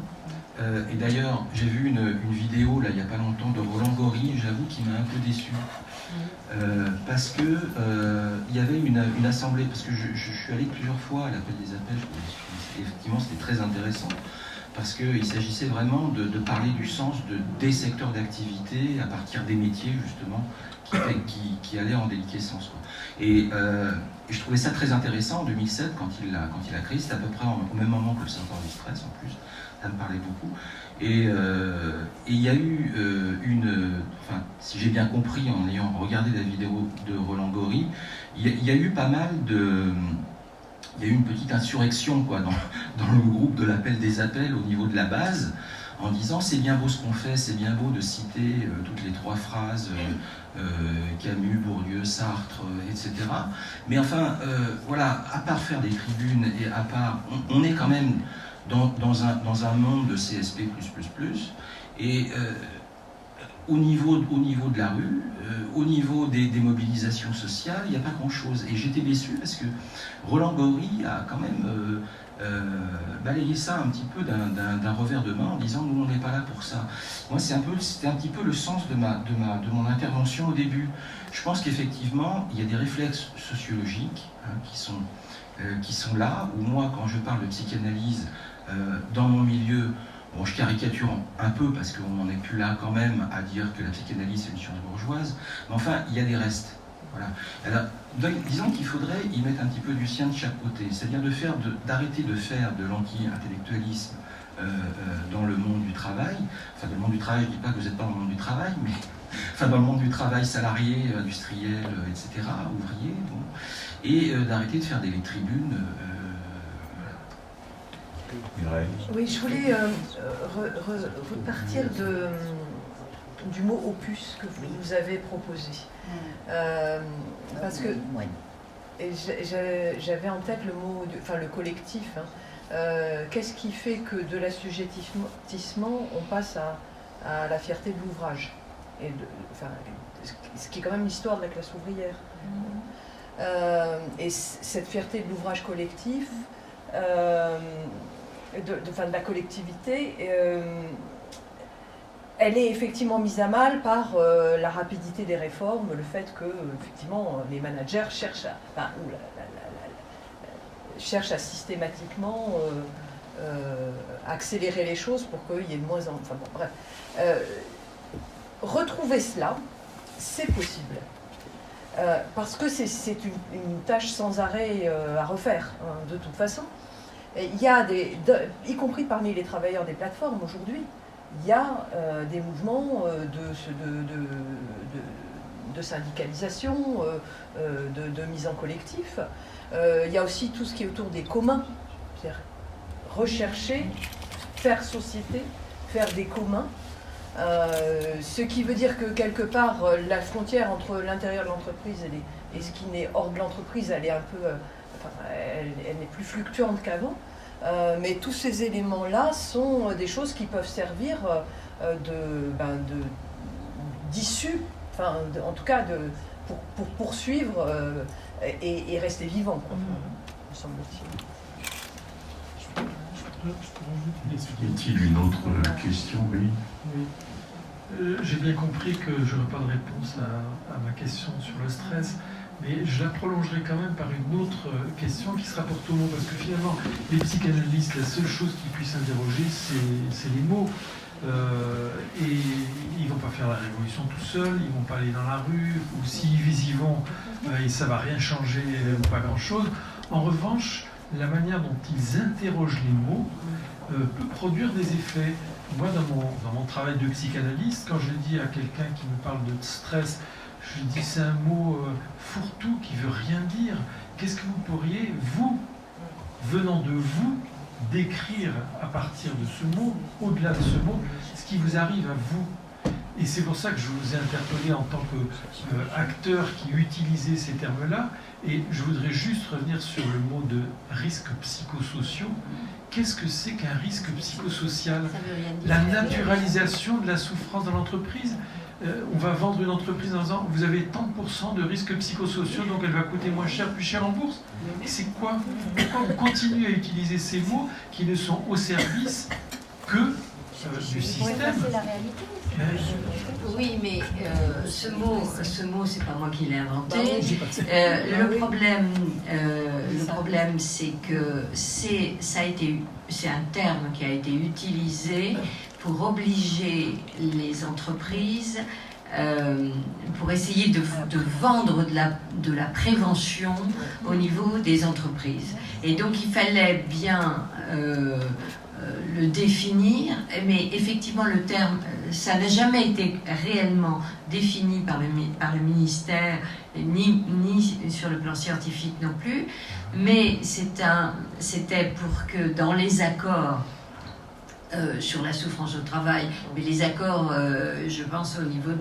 et d'ailleurs j'ai vu une vidéo là il n'y a pas longtemps de Roland Gori, j'avoue qu'il m'a un peu déçu, parce que il y avait une assemblée, parce que je suis allé plusieurs fois à l'appel des appels, effectivement c'était très intéressant, parce qu'il s'agissait vraiment de parler du sens des secteurs d'activité à partir des métiers justement qui allaient en déliquescence, quoi. Et je trouvais ça très intéressant en 2007 quand il a créé, c'était à peu près au même moment que le Centre du stress en plus, ça me parlait beaucoup. Et il y a eu enfin si j'ai bien compris en ayant regardé la vidéo de Roland Gori, il y a eu pas mal il y a eu une petite insurrection quoi, dans le groupe de l'appel des appels au niveau de la base, en disant c'est bien beau ce qu'on fait, c'est bien beau de citer toutes les trois phrases, Camus, Bourdieu, Sartre, etc. Mais enfin, voilà, à part faire des tribunes et à part, on est quand même dans un monde de CSP++, et au niveau de la rue, au niveau des mobilisations sociales, il n'y a pas grand-chose. Et j'étais déçu parce que Roland Gori a quand même balayé ça un petit peu d'un revers de main en disant « nous, on n'est pas là pour ça ». Moi, c'était un petit peu le sens de mon intervention au début. Je pense qu'effectivement, il y a des réflexes sociologiques qui sont là, où moi, quand je parle de psychanalyse dans mon milieu, bon, je caricature un peu parce qu'on n'en est plus là quand même à dire que la psychanalyse c'est une science bourgeoise, mais enfin, il y a des restes. Voilà. Alors, disons qu'il faudrait y mettre un petit peu du sien de chaque côté, c'est-à-dire d'arrêter de faire de l'anti-intellectualisme dans le monde du travail. Enfin, dans le monde du travail, je ne dis pas que vous n'êtes pas dans le monde du travail, mais enfin, dans le monde du travail salarié, industriel, etc., ouvrier, bon, et d'arrêter de faire des tribunes. Oui, je voulais repartir du mot opus que vous nous avez proposé. Parce que j'avais en tête le mot, le collectif. Qu'est-ce qui fait que de l'assujettissement, on passe à la fierté de l'ouvrage, ce qui est quand même l'histoire de la classe ouvrière. Et cette fierté de l'ouvrage collectif, de la collectivité, elle est effectivement mise à mal par la rapidité des réformes, le fait que effectivement les managers cherchent à systématiquement accélérer les choses pour qu'il y ait de moins en moins. Enfin, bon, bref. Retrouver cela, c'est possible. Parce que c'est une tâche sans arrêt à refaire, de toute façon. Il y a y compris parmi les travailleurs des plateformes aujourd'hui, il y a des mouvements de syndicalisation, de mise en collectif. Il y a aussi tout ce qui est autour des communs, c'est-à-dire rechercher, faire société, faire des communs. Ce qui veut dire que quelque part, la frontière entre l'intérieur de l'entreprise et ce qui n'est hors de l'entreprise, elle est un peu, elle n'est plus fluctuante qu'avant. Mais tous ces éléments-là sont des choses qui peuvent servir d'issue, en tout cas pour poursuivre et rester vivant, me semble-t-il. Y a-t-il une autre question? Oui. J'ai bien compris que je n'aurai pas de réponse à ma question sur le stress, mais je la prolongerai quand même par une autre question qui se rapporte au mot, parce que finalement, les psychanalystes, la seule chose qu'ils puissent interroger, c'est les mots. Et ils ne vont pas faire la révolution tout seuls, ils ne vont pas aller dans la rue, ou s'ils y vont, et ça ne va rien changer, ou pas grand-chose. En revanche, la manière dont ils interrogent les mots peut produire des effets. Moi, dans mon travail de psychanalyste, quand je dis à quelqu'un qui me parle de stress, je dis c'est un mot fourre-tout qui veut rien dire. Qu'est-ce que vous pourriez, vous, venant de vous, décrire à partir de ce mot, au-delà de ce mot, ce qui vous arrive à vous? Et c'est pour ça que je vous ai interpellé en tant qu'acteur qui utilisait ces termes-là. Et je voudrais juste revenir sur le mot de risques psychosociaux. Qu'est-ce que c'est qu'un risque psychosocial? La naturalisation de la souffrance dans l'entreprise. On va vendre une entreprise en disant vous avez tant de % de risques psychosociaux, donc elle va coûter moins cher, plus cher en bourse. Et c'est quoi? Pourquoi on continue à utiliser ces mots qui ne sont au service que du système? C'est la réalité. Oui, mais ce mot, c'est pas moi qui l'ai inventé. Le problème, c'est que c'est un terme qui a été utilisé pour obliger les entreprises, pour essayer de vendre de la prévention au niveau des entreprises. Et donc il fallait bien le définir, mais effectivement le terme, ça n'a jamais été réellement défini par le ministère, ni sur le plan scientifique non plus, mais c'était pour que dans les accords sur la souffrance au travail, mais les accords, je pense au niveau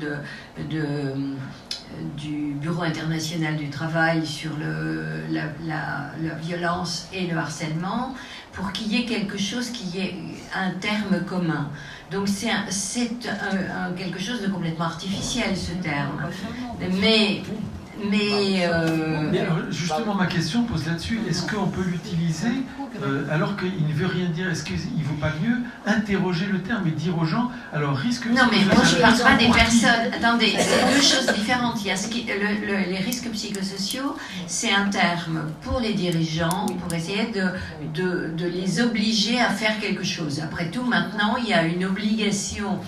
du Bureau international du travail sur la violence et le harcèlement, pour qu'il y ait quelque chose qui ait un terme commun. Donc c'est quelque chose de complètement artificiel, ce terme. Mais alors, justement, ma question pose là-dessus. Est-ce qu'on peut l'utiliser alors qu'il ne veut rien dire? Est-ce qu'il ne vaut pas mieux interroger le terme et dire aux gens, alors risque... Non, mais moi je ne parle pas des personnes. Attendez, c'est deux choses différentes. Il y a les risques psychosociaux, c'est un terme pour les dirigeants, pour essayer de les obliger à faire quelque chose. Après tout, maintenant, il y a une obligation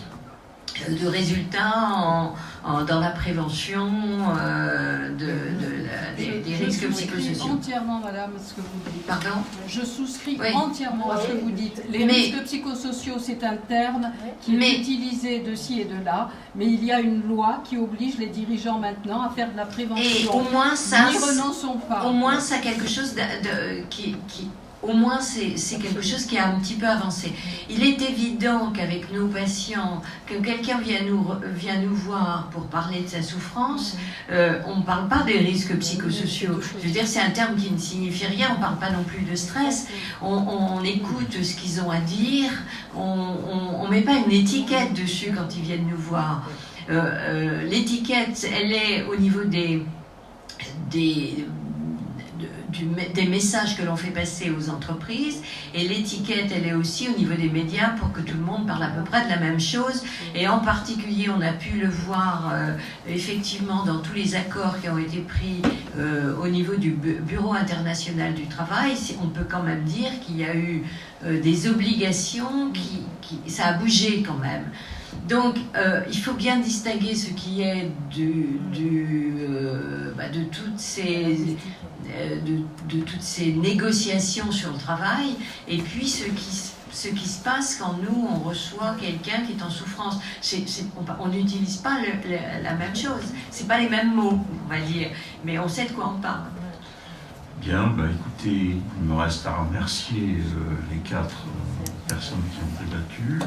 de résultats dans la prévention des risques psychosociaux. Je souscris entièrement, madame, ce que vous dites. Pardon ? Je souscris Oui. entièrement à ce que vous dites. Les risques psychosociaux, c'est un terme qui est utilisé de ci et de là, mais il y a une loi qui oblige les dirigeants maintenant à faire de la prévention. Et au moins ça, n'y renonçons pas. Au moins ça quelque chose au moins, c'est quelque chose qui a un petit peu avancé. Il est évident qu'avec nos patients, que quelqu'un vient nous voir pour parler de sa souffrance, on ne parle pas des risques psychosociaux. Je veux dire, c'est un terme qui ne signifie rien, on ne parle pas non plus de stress. On écoute ce qu'ils ont à dire, on ne met pas une étiquette dessus quand ils viennent nous voir. L'étiquette, elle est au niveau des messages que l'on fait passer aux entreprises, et l'étiquette elle est aussi au niveau des médias pour que tout le monde parle à peu près de la même chose, et en particulier on a pu le voir effectivement dans tous les accords qui ont été pris au niveau du Bureau international du travail. On peut quand même dire qu'il y a eu des obligations ça a bougé quand même. Donc, il faut bien distinguer ce qui est de toutes ces négociations sur le travail, et puis ce qui se passe quand nous, on reçoit quelqu'un qui est en souffrance. On n'utilise pas la même chose, c'est pas les mêmes mots, on va dire, mais on sait de quoi on parle. Bien, écoutez, il me reste à remercier les 4 personnes qui ont débattu.